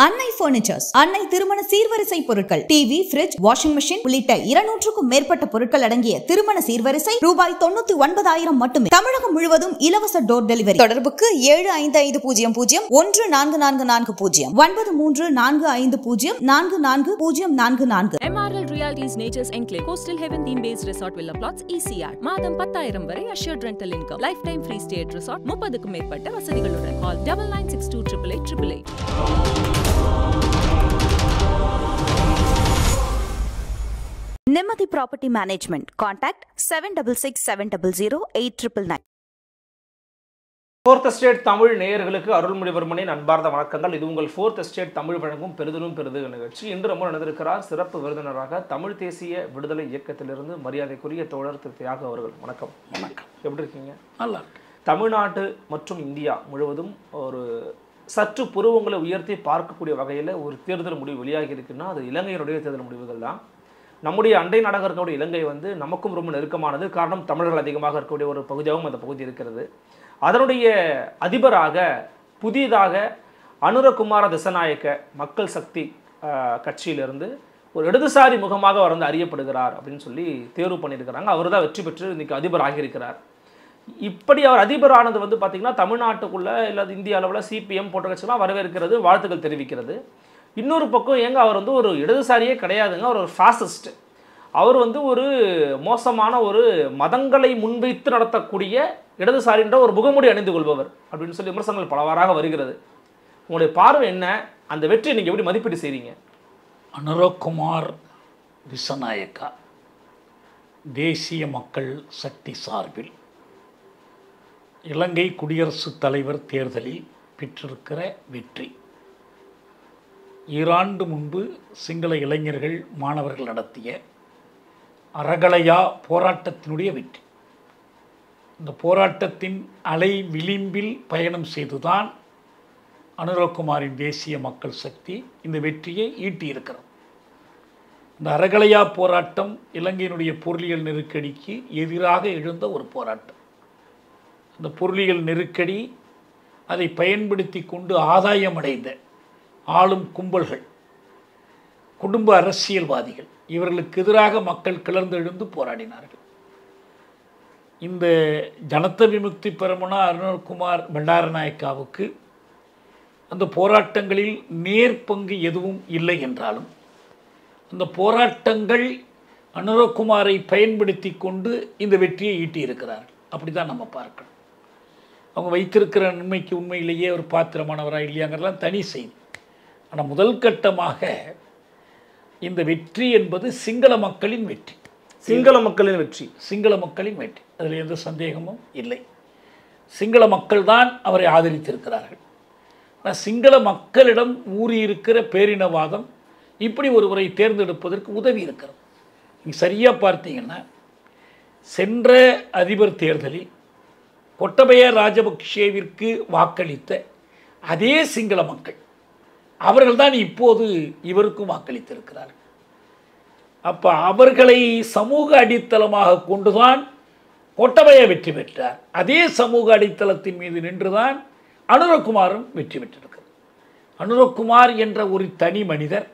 அன்னை பர்னிச்சர்ஸ், அன்னை திருமண சீர்வரிசை பொருட்கள், டிவி, ஃபிரிட்ஜ், வாஷிங் மெஷின் உள்ளிட்ட 200க்கும் மேற்பட்ட பொருட்கள் அடங்கிய திருமண சீர்வரிசை ரூபாய் 99,000 மட்டுமே. தமிழகம் முழுவதும் இலவச டோர் டெலிவரி. தொடர்புக்கு 7550144440 9345044044. MRL Realty's Nature's Enclave Coastal Heaven theme-based resort villa plots ECR. மாதம் 10,000 வரை assured rental income. Lifetime free stay at resort. 30க்கும் மேற்பட்ட வசதிகளுடன். Call 9962888888. Nemathi Property Management. Contact 7667008999. Fourth estate Tamil நேயர்களுக்கு அருள்மொழிவர்மனின் அன்பார்ந்த வணக்கங்கள். இது உங்கள் ஃபோர்த் எஸ்டேட் தமிழ் வழங்கும் பெரிதும் பெரிது நிகழ்ச்சி. இன்று நம்ம நடந்திருக்கிறார் சிறப்பு விருந்தினராக தமிழ் தேசிய விடுதலை இயக்கத்திலிருந்து மரியாதைக்குரிய தோழர் திரு தியாக அவர்கள். வணக்கம். வணக்கம். எப்படி இருக்கீங்க? நல்லா இருக்கு. தமிழ்நாட்டு மற்றும் இந்தியா முழுவதும் ஒரு சற்று புருவங்களை உயர்த்தி பார்க்கக்கூடிய வகையில் ஒரு தேர்தல் முடிவு வெளியாகி இருக்குன்னா அது இலங்கையினுடைய தேர்தல் முடிவுகள் தான். நம்முடைய அண்டை நாடாக இருக்கக்கூடிய இலங்கை நமக்கும் ரொம்ப நெருக்கமானது. காரணம், தமிழர்கள் அதிகமாக இருக்கக்கூடிய ஒரு பகுதியாகவும் அந்த பகுதி இருக்கிறது. அதனுடைய அதிபராக புதிதாக அனுரகுமார திசநாயக்க மக்கள் சக்தி கட்சியிலிருந்து ஒரு இடதுசாரி முகமாக அவர் அறியப்படுகிறார் அப்படின்னு சொல்லி தேர்வு பண்ணியிருக்கிறாங்க. அவர் தான் வெற்றி பெற்று இன்றைக்கி அதிபர் ஆகியிருக்கிறார். இப்படி அவர் அதிபர் ஆனது பார்த்திங்கன்னா தமிழ்நாட்டுக்குள்ளே இல்லை இந்திய அளவில் சிபிஎம் போன்ற கட்சிலாம் வரவேற்கிறது, வாழ்த்துக்கள் தெரிவிக்கிறது. இன்னொரு பக்கம் அவர் ஒரு இடதுசாரியே கிடையாதுங்க, அவர் ஒரு ஃபாசிஸ்ட். அவர் ஒரு மோசமான ஒரு மதங்களை முன்வைத்து நடத்தக்கூடிய இடதுசாரின்ற ஒரு முகமுடி அணிந்து கொள்பவர் அப்படின்னு சொல்லி விமர்சனங்கள் பலவாறாக வருகிறது. உங்களுடைய பார்வை என்ன? அந்த வெற்றியை நீங்கள் எப்படி மதிப்பீடு செய்கிறீங்க? அனுரகுமார் திசநாயக்கா தேசிய மக்கள் சக்தி சார்பில் இலங்கை குடியரசுத் தலைவர் தேர்தலில் பெற்றிருக்கிற வெற்றி ஈராண்டு முன்பு சிங்கள இளைஞர்கள் மாணவர்கள் நடத்திய அறகலையா போராட்டத்தினுடைய வெற்றி. இந்த போராட்டத்தின் அலை விளிம்பில் பயணம் செய்துதான் அனுரகுமாரின் தேசிய மக்கள் சக்தி இந்த வெற்றியை ஈட்டியிருக்கிறது. இந்த அறகலையா போராட்டம் இலங்கையினுடைய பொருளியல் நெருக்கடிக்கு எதிராக எழுந்த ஒரு போராட்டம். இந்த பொருளியல் நெருக்கடி அதை பயன்படுத்தி கொண்டு ஆதாயமடைந்த ஆளும் கும்பல்கள், குடும்ப அரசியல்வாதிகள், இவர்களுக்கு எதிராக மக்கள் கிளர்ந்தெழுந்து போராடினார்கள். இந்த ஜனத விமுக்தி பெரமுன அனுரகுமார் பண்டாரநாயக்காவுக்கு அந்த போராட்டங்களில் நேர்பங்கு எதுவும் இல்லை என்றாலும் அந்த போராட்டங்கள் அனுரகுமாரை பயன்படுத்தி கொண்டு இந்த வெற்றியை ஈட்டியிருக்கிறார்கள். அப்படி தான் நம்ம பார்க்கணும். அவங்க வைத்திருக்கிற நன்மைக்கு உண்மையிலேயே ஒரு பாத்திரமானவராக இல்லையாங்கிறலாம் தனி செய்தி. ஆனால் முதல் கட்டமாக இந்த வெற்றி என்பது சிங்கள மக்களின் வெற்றி. சிங்கள மக்களின் வெற்றி, சிங்கள மக்களின் வெற்றி, அதில் எந்த சந்தேகமும் இல்லை. சிங்கள மக்கள் தான் அவரை ஆதரித்திருக்கிறார்கள். ஆனால் சிங்கள மக்களிடம் ஊறியிருக்கிற பேரினவாதம் இப்படி ஒருவரை தேர்ந்தெடுப்பதற்கு உதவி இருக்கிறது. நீங்கள் சரியாக பார்த்தீங்கன்னா சென்ற அதிபர் தேர்தலில் கொட்டபய ராஜபக்ஷேவிற்கு வாக்களித்த அதே சிங்கள மக்கள் அவர்கள்தான் இப்போது இவருக்கும் வாக்களித்திருக்கிறார்கள். அப்போ அவர்களை சமூக அடித்தளமாக கொண்டுதான் கொட்டபய வெற்றி பெற்றார். அதே சமூக அடித்தளத்தின் மீது நின்றுதான் அனுரகுமாரும் வெற்றி பெற்றிருக்கிறார். அனுரகுமார் என்ற ஒரு தனி மனிதர்,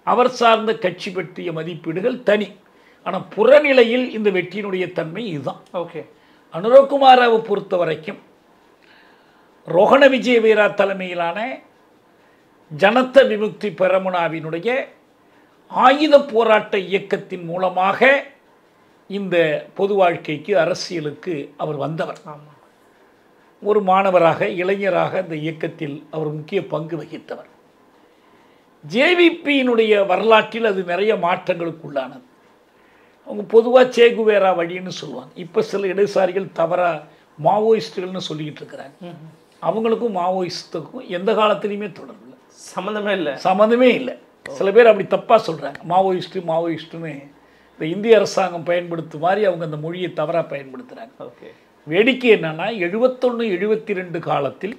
அவர் சார்ந்த கட்சி பற்றிய மதிப்பீடுகள் தனி. ஆனால் புறநிலையில் இந்த வெற்றியினுடைய தன்மை இதுதான். ஓகே, அனுரகுமாராவை பொறுத்த வரைக்கும் ரோஹண விஜயவீரா தலைமையிலான ஜனத விமுக்தி பெரமுனாவினுடைய ஆயுத போராட்ட இயக்கத்தின் மூலமாக இந்த பொது வாழ்க்கைக்கு, அரசியலுக்கு அவர் வந்தவர். ஒரு மாணவராக, இளைஞராக இந்த இயக்கத்தில் அவர் முக்கிய பங்கு வகித்தவர். ஜேவிபியினுடைய வரலாற்றில் அது நிறைய மாற்றங்களுக்கு உள்ளானது. அவங்க பொதுவாக சேகுவேரா வழின்னு சொல்லுவாங்க. இப்போ சில இடதுசாரிகள் தவறாக மாவோயிஸ்டுகள்னு சொல்லிக்கிட்டு இருக்கிறாங்க. அவங்களுக்கும் மாவோயிஸ்டுக்கும் எந்த காலத்துலேயுமே தொடர்பு இல்லை, சம்மந்தமே இல்லை. சில பேர் அப்படி தப்பாக சொல்கிறாங்க. மாவோயிஸ்ட்டுன்னு இந்த இந்திய அரசாங்கம் பயன்படுத்தும் மாதிரி அவங்க அந்த மொழியை தவறாக பயன்படுத்துகிறாங்க. வேடிக்கை என்னென்னா 71-72 காலத்தில்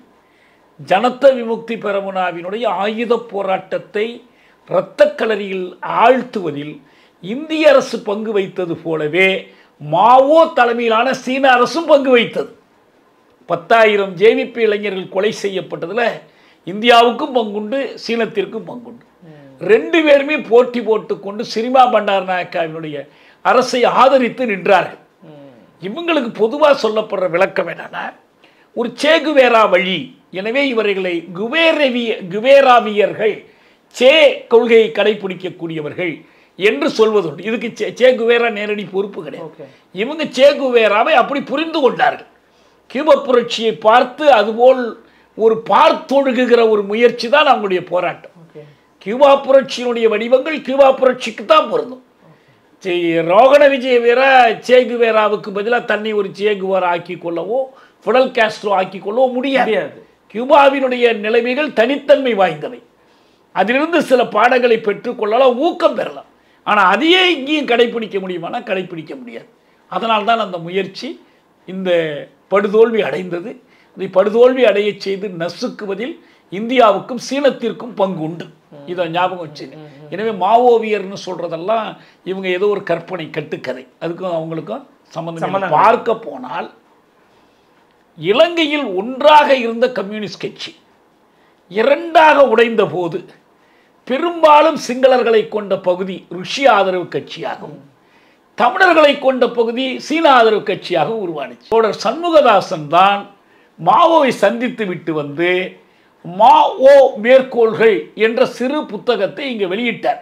ஜனத விமுக்தி பெரமுனாவினுடைய ஆயுத போராட்டத்தை இரத்த களரியில் ஆழ்த்துவதில் இந்திய அரசு பங்கு வைத்தது போலவே மாவோ தலைமையிலான சீன அரசும் பங்கு வைத்தது. 10,000 ஜேவிபி இளைஞர்கள் கொலை செய்யப்பட்டதில் இந்தியாவுக்கும் பங்குண்டு, சீனத்திற்கும் பங்குண்டு. ரெண்டு பேருமே போட்டி போட்டுக்கொண்டு சிரிமா பண்டார நாயக்காவினுடைய அரசை ஆதரித்து நின்றார்கள். இவங்களுக்கு பொதுவாக சொல்லப்படுற விளக்கம் என்னன்னா, ஒரு சேகுவேரா வழி. எனவே இவர்களை குவேராவியர்கள், சே கொள்கையை கடைபிடிக்கக்கூடியவர்கள் என்று சொல்வதுண்டு. இதுக்கு சேகுவேரா நேரடி பொறுப்பு கிடையாது. இவங்க சேகுவேராவை அப்படி புரிந்து கொண்டார்கள். கியூபா புரட்சியை பார்த்து அதுபோல் ஒரு பார்த்தொழுகுகிற ஒரு முயற்சி தான் அவங்களுடைய போராட்டம். கியூபா புரட்சியினுடைய வடிவங்கள் கியூபா புரட்சிக்கு தான் பொருந்தும். ரோகண விஜயவீரா சேகுவேராவுக்கு பதிலாக தன்னை ஒரு சேகுவேரா ஆக்கி கொள்ளவோ ஃபிடல் காஸ்ட்ரோ ஆக்கி கொள்ளவோ முடியாது. கியூபாவினுடைய நிலைமைகள் தனித்தன்மை வாய்ந்தவை. அதிலிருந்து சில பாடங்களை பெற்றுக்கொள்ளலாம், ஊக்கம் பெறலாம். ஆனால் அதையே இங்கேயும் கடைப்பிடிக்க முடியுமானா கடைப்பிடிக்க முடியாது. அதனால்தான் அந்த முயற்சி இந்த படுதோல்வி அடைந்தது. அதை படுதோல்வி அடைய செய்து நசுக்குவதில் இந்தியாவுக்கும் சீனத்திற்கும் பங்கு உண்டு. இதை ஞாபகம் வச்சுங்க. எனவே மாவோவியர்னு சொல்றதெல்லாம் இவங்க ஏதோ ஒரு கற்பனை கட்டுக்கதை, அதுக்கும் அவங்களுக்கும் சம்பந்தம். பார்க்க போனால் இலங்கையில் ஒன்றாக இருந்த கம்யூனிஸ்ட் கட்சி இரண்டாக உடைந்த போது பெரும்பாலும் சிங்களர்களை கொண்ட பகுதி ருஷ்ய ஆதரவு கட்சியாகவும் தமிழர்களை கொண்ட பகுதி சீன ஆதரவு கட்சியாகவும் உருவானுச்சு. தோழர் சண்முகதாசன் தான் மாவோவை சந்தித்து விட்டு வந்து மாவோ மேற்கோள்கள் என்ற சிறு புத்தகத்தை இங்கே வெளியிட்டார்.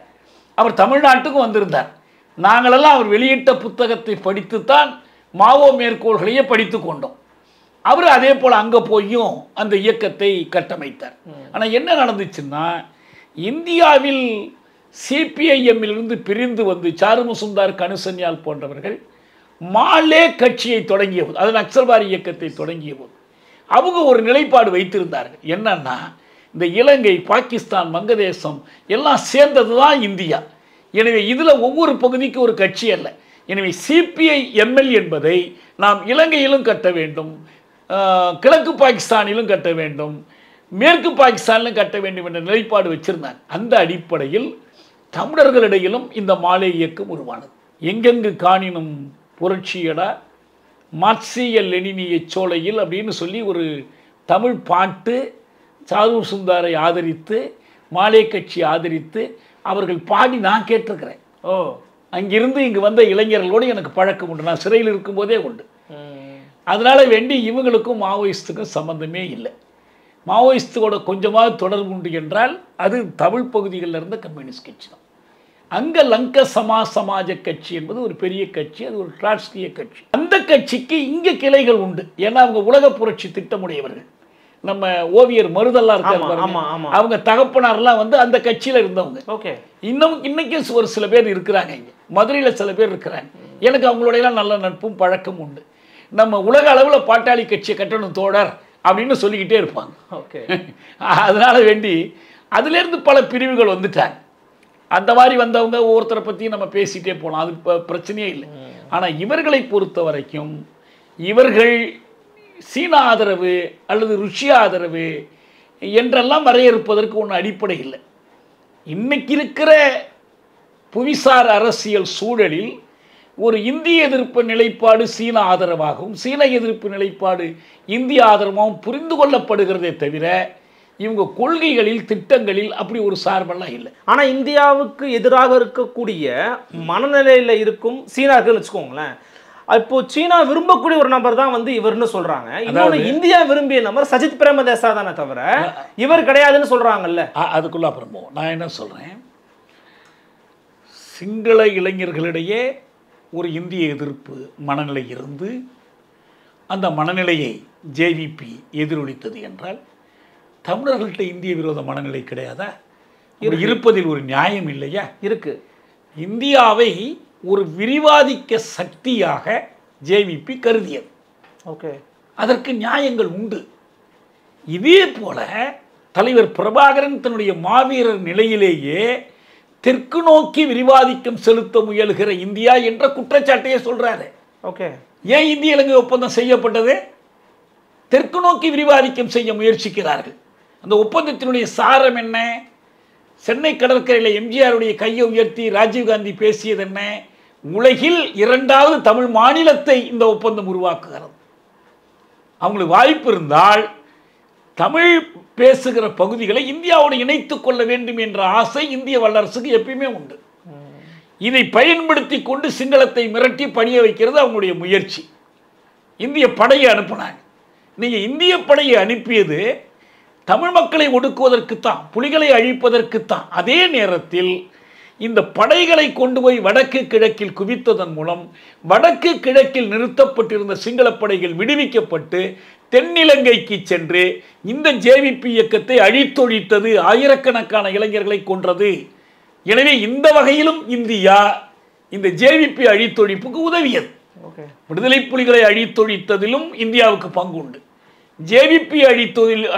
அவர் தமிழ்நாட்டுக்கும் வந்திருந்தார். நாங்களெல்லாம் அவர் வெளியிட்ட புத்தகத்தை படித்துத்தான் மாவோ மேற்கோள்களையே படித்து கொண்டோம். அவர் அதே போல் அங்கே போயும் அந்த இயக்கத்தை கட்டமைத்தார். ஆனால் என்ன நடந்துச்சுன்னா, இந்தியாவில் சிபிஐஎம்மிலிருந்து பிரிந்து வந்து சாருமுசுந்தார், கனுசன்யால் போன்றவர்கள் மாலே கட்சியை தொடங்கிய போது, அது நக்சல்வாரி இயக்கத்தை தொடங்கிய போது அவங்க ஒரு நிலைப்பாடு வைத்திருந்தார்கள். என்னன்னா, இந்த இலங்கை, பாகிஸ்தான், வங்கதேசம் எல்லாம் சேர்ந்தது தான் இந்தியா. எனவே இதில் ஒவ்வொரு பகுதிக்கும் ஒரு கட்சி அல்ல. எனவே சிபிஐஎம்எல் என்பதை நாம் இலங்கையிலும் கட்ட வேண்டும், கிழக்கு பாகிஸ்தானிலும் கட்ட வேண்டும், மேற்கு பாகிஸ்தானிலும் கட்ட வேண்டும் என்ற நிலைப்பாடு வச்சிருந்தாங்க. அந்த அடிப்படையில் தமிழர்களிடையிலும் இந்த மாலே இயக்கம் உருவானது. எங்கெங்கு காணினும் புரட்சியடா மார்க்சிய லெனினிய சோலையில் அப்படின்னு சொல்லி ஒரு தமிழ் பாட்டு சாருமுசுந்தாரை ஆதரித்து, மாலே கட்சி ஆதரித்து அவர்கள் பாடி நான் கேட்டிருக்கிறேன். அங்கிருந்து இங்கு வந்த இளைஞர்களோடு எனக்கு பழக்கம் உண்டு. நான் சிறையில் இருக்கும்போதே உண்டு. அதனால வேண்டி இவங்களுக்கும் மாவோயிஸ்டுக்கும் சம்பந்தமே இல்லை. மாவோயிஸ்டோட கொஞ்சமாக தொடர்பு உண்டு என்றால் அது தமிழ் பகுதிகளில் இருந்த கம்யூனிஸ்ட் கட்சி தான். அங்கே லங்க சமாஜ கட்சி என்பது ஒரு பெரிய கட்சி, அது ஒரு ட்ராட்ஸ்கிய கட்சி. அந்த கட்சிக்கு இங்கே கிளைகள் உண்டு. ஏன்னா அவங்க உலக புரட்சி திட்டமுடையவர்கள். நம்ம ஓவியர் மருதெல்லாம் இருக்காங்க, அவங்க தகப்பனார்லாம் வந்து அந்த கட்சியில் இருந்தவங்க. ஓகே, இன்னைக்கும் ஒரு சில பேர் இருக்கிறாங்க. இங்கே மதுரையில் சில பேர் இருக்கிறாங்க. எனக்கு அவங்களோடையெல்லாம் நல்ல நட்பும் பழக்கம் உண்டு. நம்ம உலக அளவில் பாட்டாளி கட்சியை கட்டணும் தோழர் அப்படின்னு சொல்லிக்கிட்டே இருப்பாங்க. ஓகே, அதனால வேண்டி அதுலேருந்து பல பிரிவுகள் வந்துட்டாங்க. அந்த மாதிரி வந்தவங்க ஒவ்வொருத்தரை பற்றியும் நம்ம பேசிகிட்டே போகலாம், அது இப்போ பிரச்சனையே இல்லை. ஆனால் இவர்களை பொறுத்த வரைக்கும் இவர்கள் சீன ஆதரவு அல்லது ருஷ்ய ஆதரவு என்றெல்லாம் வரையறுப்பதற்கு ஒன்றும் அடிப்படை இல்லை. இன்னைக்கு இருக்கிற புவிசார் அரசியல் சூழலில் ஒரு இந்திய எதிர்ப்பு நிலைப்பாடு சீன ஆதரவாகவும் சீன எதிர்ப்பு நிலைப்பாடு இந்திய ஆதரவாகவும் புரிந்து கொள்ளப்படுகிறதே தவிர இவங்க கொள்கைகளில் திட்டங்களில் அப்படி ஒரு சார்பெல்லாம் இல்லை. ஆனால் இந்தியாவுக்கு எதிராக இருக்கக்கூடிய மனநிலையில் இருக்கும் சீனாக்கள் வச்சுக்கோங்களேன். இப்போ சீனா விரும்பக்கூடிய ஒரு நபர் தான் வந்து இவர்னு சொல்றாங்க. இன்னொன்று இந்தியா விரும்பிய நபர் சஜித் பிரேமதாசா தானே தவிர இவர் கிடையாதுன்னு சொல்றாங்கல்ல. அதுக்குள்ள அப்புறம் நான் என்ன சொல்றேன், சிங்கள இளைஞர்களிடையே ஒரு இந்திய எதிர்ப்பு மனநிலை இருந்து அந்த மனநிலையை ஜேவிபி எதிரொலித்தது என்றால் தமிழர்கள்ட்ட இந்திய விரோத மனநிலை கிடையாதா? இருப்பதில் ஒரு நியாயம் இல்லையா? இருக்கு. இந்தியாவை ஒரு விரிவாதிக்க சக்தியாக ஜேவிபி கருதியது. ஓகே, அதற்கு நியாயங்கள் உண்டு. இதே போல தலைவர் பிரபாகரன் தன்னுடைய மாவீரர் நிலையிலேயே தெற்கு நோக்கி விரிவாதிக்கம் செலுத்த முயல்கிற இந்தியா என்ற குற்றச்சாட்டையே சொல்றாரு. ஓகே, ஏன் இந்திய இலங்கை ஒப்பந்தம் செய்யப்பட்டது? தெற்கு நோக்கி விரிவாதிக்கம் செய்ய முயற்சிக்கிறார்கள். அந்த ஒப்பந்தத்தினுடைய சாரம் என்ன? சென்னை கடற்கரையில் எம்ஜிஆருடைய கையை உயர்த்தி ராஜீவ்காந்தி பேசியது என்ன? உலகில் இரண்டாவது தமிழ் மாநிலத்தை இந்த ஒப்பந்தம் உருவாக்குகிறது. அவங்களுக்கு வாய்ப்பு இருந்தால் தமிழ் பேசுகிற பகுதிகளை இந்தியாவோடு இணைத்து கொள்ள வேண்டும் என்ற ஆசை இந்திய வல்லரசுக்கு எப்பயுமே உண்டு. இதை பயன்படுத்தி கொண்டு சிங்களத்தை மிரட்டி பணிய வைக்கிறது அவங்களுடைய முயற்சி. இந்திய படையை அனுப்பினாங்க. நீங்கள் இந்திய படையை அனுப்பியது தமிழ் மக்களை ஒடுக்குவதற்குத்தான், புலிகளை அழிப்பதற்குத்தான். அதே நேரத்தில் இந்த படைகளை கொண்டு போய் வடக்கு கிழக்கில் குவித்ததன் மூலம் வடக்கு கிழக்கில் நிறுத்தப்பட்டிருந்த சிங்கள படைகள் விடுவிக்கப்பட்டு தென்னிலங்கைக்கு சென்று இந்த ஜேவிபி இயக்கத்தை அழித்தொழித்தது, ஆயிரக்கணக்கான இளைஞர்களை கொன்றது. எனவே இந்த வகையிலும் இந்தியா இந்த ஜேவிபி அழித்தொழிப்புக்கு உதவியது. விடுதலை புலிகளை அழித்தொழித்ததிலும் இந்தியாவுக்கு பங்குண்டு, ஜேவிபி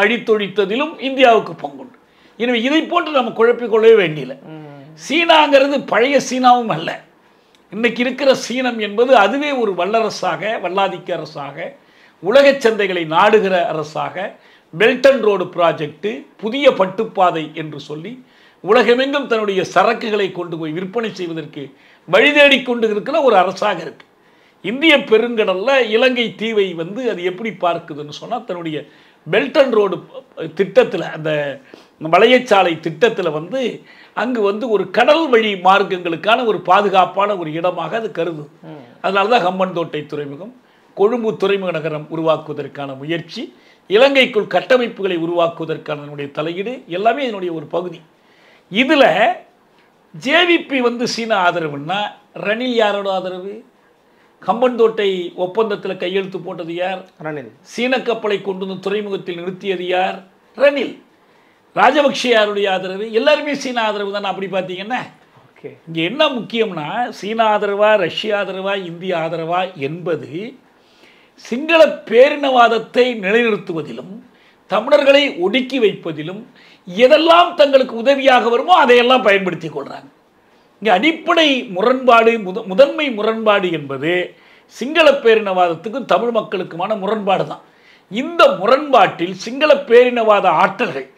அழித்தொழித்ததிலும் இந்தியாவுக்கு பங்குண்டு. எனவே இதை போன்று நம்ம குழப்பிக்கொள்ளவே வேண்டியதில்லை. சீனாங்கிறது பழைய சீனாவும் அல்ல. இன்னைக்கு இருக்கிற சீனம் என்பது அதுவே ஒரு வல்லரசாக, வல்லாதிக்க அரசாக, உலக சந்தைகளை நாடுகிற அரசாக, பெல்ட் அண்ட் ரோடு ப்ராஜெக்ட், புதிய பட்டுப்பாதை என்று சொல்லி உலகமெங்கும் தன்னுடைய சரக்குகளை கொண்டு போய் விற்பனை செய்வதற்கு வழி தேடிக்கொண்டு இருக்கிற ஒரு அரசாக இருக்கு. இந்திய பெருங்கடலில் இலங்கை தீவை அது எப்படி பார்க்குதுன்னு சொன்னால், தன்னுடைய பெல்ட் அண்ட் ரோடு திட்டத்தில், அந்த வளையச்சாலை திட்டத்தில் அங்கு ஒரு கடல் வழி மார்க்கங்களுக்கான ஒரு பாதுகாப்பான ஒரு இடமாக அது கருது. அதனால தான் ஹம்பன்தோட்டை துறைமுகம், கொழும்பு துறைமுக நகரம் உருவாக்குவதற்கான முயற்சி, இலங்கைக்குள் கட்டமைப்புகளை உருவாக்குவதற்கான என்னுடைய தலையீடு எல்லாமே இதனுடைய ஒரு பகுதி. இதில் ஜேவிபி சீனா ஆதரவுன்னா ரணில் யாரோட ஆதரவு? ஹம்பன்தோட்டை ஒப்பந்தத்தில் கையெழுத்து போட்டது யார்? ரணில். சீன கப்பலை கொண்டு வந்து துறைமுகத்தில் நிறுத்தியது யார்? ரணில். ராஜபக்ஷ யாருடைய ஆதரவு? எல்லாருமே சீனா ஆதரவு தானே. அப்படி பார்த்தீங்கன்னா இங்கே என்ன முக்கியம்னா, சீனா ஆதரவா, ரஷ்யா ஆதரவா, இந்திய ஆதரவா என்பது சிங்கள பேரினவாதத்தை நிலைநிறுத்துவதிலும் தமிழர்களை ஒடுக்கி வைப்பதிலும் எதெல்லாம் தங்களுக்கு உதவியாக வருமோ அதையெல்லாம் பயன்படுத்தி கொள்கிறாங்க. இங்கே அடிப்படை முரண்பாடு, முதன்மை முரண்பாடு என்பது சிங்கள பேரினவாதத்துக்கும் தமிழ் மக்களுக்குமான முரண்பாடு தான். இந்த முரண்பாட்டில் சிங்கள பேரினவாத ஆற்றல்கள்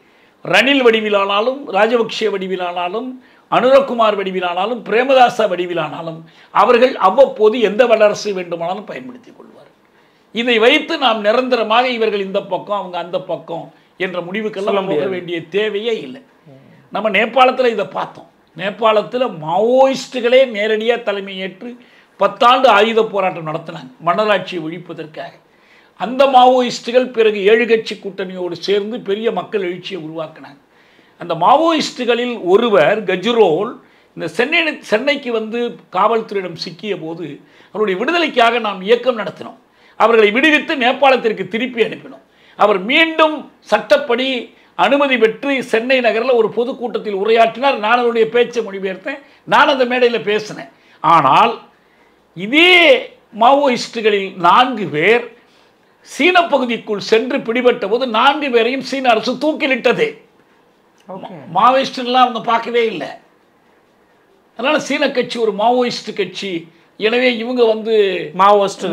ரணில் வடிவிலானாலும், ராஜபக்ஷ வடிவிலானாலும், அனுரகுமார் வடிவிலானாலும், பிரேமதாசா வடிவிலானாலும் அவர்கள் அவ்வப்போது எந்த வல்லரசை வேண்டுமானாலும் பயன்படுத்தி கொள்வார். இதை வைத்து நாம் நிரந்தரமாக இவர்கள் இந்த பக்கம் அவங்க அந்த பக்கம் என்ற முடிவுக்கெல்லாம் போக வேண்டிய தேவையே இல்லை. நம்ம நேபாளத்தில் இதை பார்த்தோம். நேபாளத்தில் மாவோயிஸ்டுகளே நேரடியாக தலைமையேற்று 10 ஆண்டு ஆயுத போராட்டம் நடத்தினாங்க மன்னராட்சியை ஒழிப்பதற்காக. அந்த மாவோயிஸ்டுகள் பிறகு 7 கட்சி கூட்டணியோடு சேர்ந்து பெரிய மக்கள் எழுச்சியை உருவாக்கினாங்க. அந்த மாவோயிஸ்டுகளில் ஒருவர் கஜுரோல் இந்த சென்னைக்கு காவல்துறையிடம் சிக்கிய போது அவருடைய விடுதலைக்காக நாம் இயக்கம் நடத்தினோம். அவர்களை விடுவித்து நேபாளத்திற்கு திருப்பி அனுப்பினோம். அவர் மீண்டும் சட்டப்படி அனுமதி பெற்று சென்னை நகரில் ஒரு பொதுக்கூட்டத்தில் உரையாற்றினார். நான் அவருடைய பேச்சை மொழிபெயர்த்தேன். நான் அந்த மேடையில் பேசினேன். ஆனால் இதே மாவோயிஸ்டுகளில் 4 பேர் சீன பகுதிக்குள் சென்று பிடிபட்ட போது 4 பேரையும் சீன அரசு தூக்கிலிட்டது. மாவோயிஸ்டுலாம் அவங்க பார்க்கவே இல்லை. அதனால் சீன கட்சி ஒரு மாவோயிஸ்ட் கட்சி. எனவே இவங்க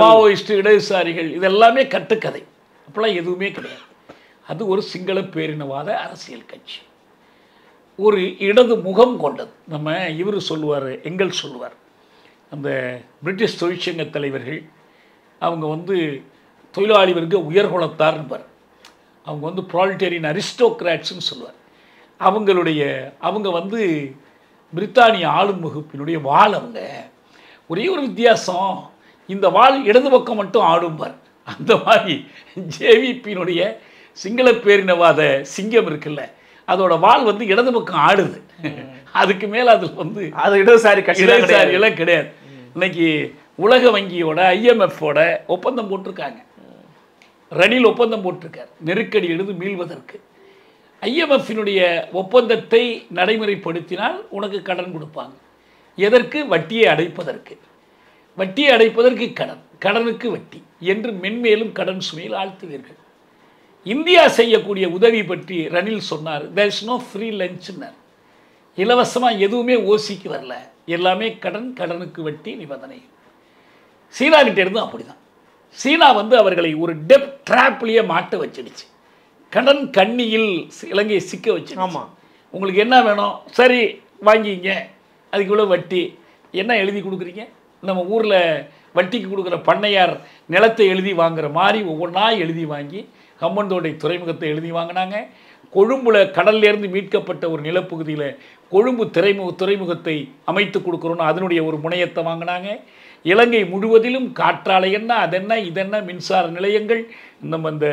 மாவோயிஸ்ட் இடதுசாரிகள், இதெல்லாமே கட்டுக்கதை. அப்பெல்லாம் எதுவுமே கிடையாது. அது ஒரு சிங்கள பேரினவாத அரசியல் கட்சி, ஒரு இடது முகம் கொண்டது. நம்ம இவர் சொல்லுவார், எங்கள் சொல்லுவார், அந்த பிரிட்டிஷ் தொழிற்சங்க தலைவர்கள் அவங்க தொழிலாளி வர்க்க உயர்குலத்தார் என்பார். அவங்க ப்ராலிட்டேரியன் அரிஸ்டோக்ராட்ஸ்ன்னு சொல்லுவார். அவங்க பிரித்தானிய ஆளும் வகுப்பினுடைய வாள். அவங்க ஒரே ஒரு வித்தியாசம், இந்த வாள் இடது பக்கம் மட்டும் ஆடும்பார். அந்த மாதிரி ஜேவிபியினுடைய சிங்கள பேரினவாத சிங்கம் இருக்குல்ல, அதோட வாள் இடது பக்கம் ஆடுது. அதுக்கு மேலே அதில் அது இடதுசாரியெல்லாம் கிடையாது. இன்னைக்கு உலக வங்கியோட IMF-ஓட ஒப்பந்தம் போட்டிருக்காங்க. ரணில் ஒப்பந்தம் போட்டிருக்கார் நெருக்கடியிலிருந்து மீள்வதற்கு. IMF-இனுடைய ஒப்பந்தத்தை நடைமுறைப்படுத்தினால் உனக்கு கடன் கொடுப்பாங்க. எதற்கு? வட்டியை அடைப்பதற்கு. வட்டியை அடைப்பதற்கு கடன், கடனுக்கு வட்டி என்று மென்மேலும் கடன் சுமையில் ஆழ்த்துவீர்கள். இந்தியா செய்யக்கூடிய உதவி பற்றி ரணில் சொன்னார். தேர் இஸ் நோ ஃப்ரீ லஞ்ச்னர். இலவசமாக எதுவுமே ஓசிக்கு வரல, எல்லாமே கடன், கடனுக்கு வட்டி நிபந்தனை. சீனா கிட்டே இருந்தும் அப்படி தான். சீனா அவர்களை ஒரு டெப் ட்ராப்லேயே மாட்ட வச்சிடுச்சு. கடன் கண்ணியில் இலங்கையை சிக்க வச்சு. ஆமாம், உங்களுக்கு என்ன வேணும், சரி வாங்கிங்க, அதுக்கு இவ்வளோ வட்டி. என்ன எழுதி கொடுக்குறீங்க? நம்ம ஊரில் வட்டிக்கு கொடுக்குற பண்ணையார் நிலத்தை எழுதி வாங்குற மாதிரி ஒவ்வொன்றா எழுதி வாங்கி கம்பந்தோட்டை துறைமுகத்தை எழுதி வாங்கினாங்க. கொழும்புல கடல்லேருந்து மீட்கப்பட்ட ஒரு நிலப்பகுதியில் கொழும்பு துறைமுகத்தை அமைத்து கொடுக்குறோன்னு அதனுடைய ஒரு முனையத்தை வாங்கினாங்க. இலங்கை முழுவதிலும் காற்றாலை என்ன அதென்ன இதென்ன மின்சார நிலையங்கள், இந்த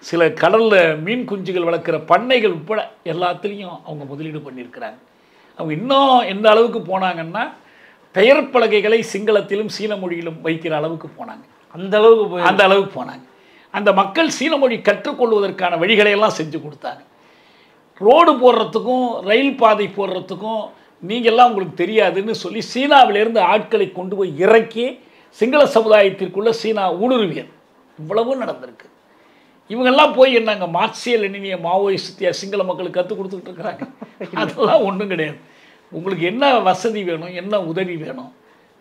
சில கடலில் மீன் குஞ்சுகள் வளர்க்குற பண்ணைகள் உட்பட எல்லாத்துலேயும் அவங்க முதலீடு பண்ணியிருக்கிறாங்க. அவங்க இன்னும் எந்த அளவுக்கு போனாங்கன்னா பெயர் பலகைகளை சிங்களத்திலும் சீன மொழியிலும் வைக்கிற அளவுக்கு போனாங்க. அந்த அளவுக்கு போனாங்க. அந்த மக்கள் சீன மொழி கற்றுக்கொள்வதற்கான வழிகளையெல்லாம் செஞ்சு கொடுத்தாங்க. ரோடு போடுறதுக்கும் ரயில் பாதை போடுறதுக்கும் நீங்கள்லாம் உங்களுக்கு தெரியாதுன்னு சொல்லி சீனாவிலேருந்து ஆட்களை கொண்டு போய் இறக்கி சிங்கள சமுதாயத்திற்குள்ள சீனா ஊடுருவியது. இவ்வளவும் நடந்திருக்கு. இவங்கெல்லாம் போய் என்னங்க மார்க்சிய லெனினிய மாவோயிஸ்டியா சிங்கள மக்களுக்கு கற்றுக் கொடுத்துக்கிட்டு இருக்கிறாங்க. அதெல்லாம் ஒன்றும் கிடையாது. உங்களுக்கு என்ன வசதி வேணும், என்ன உதவி வேணும்,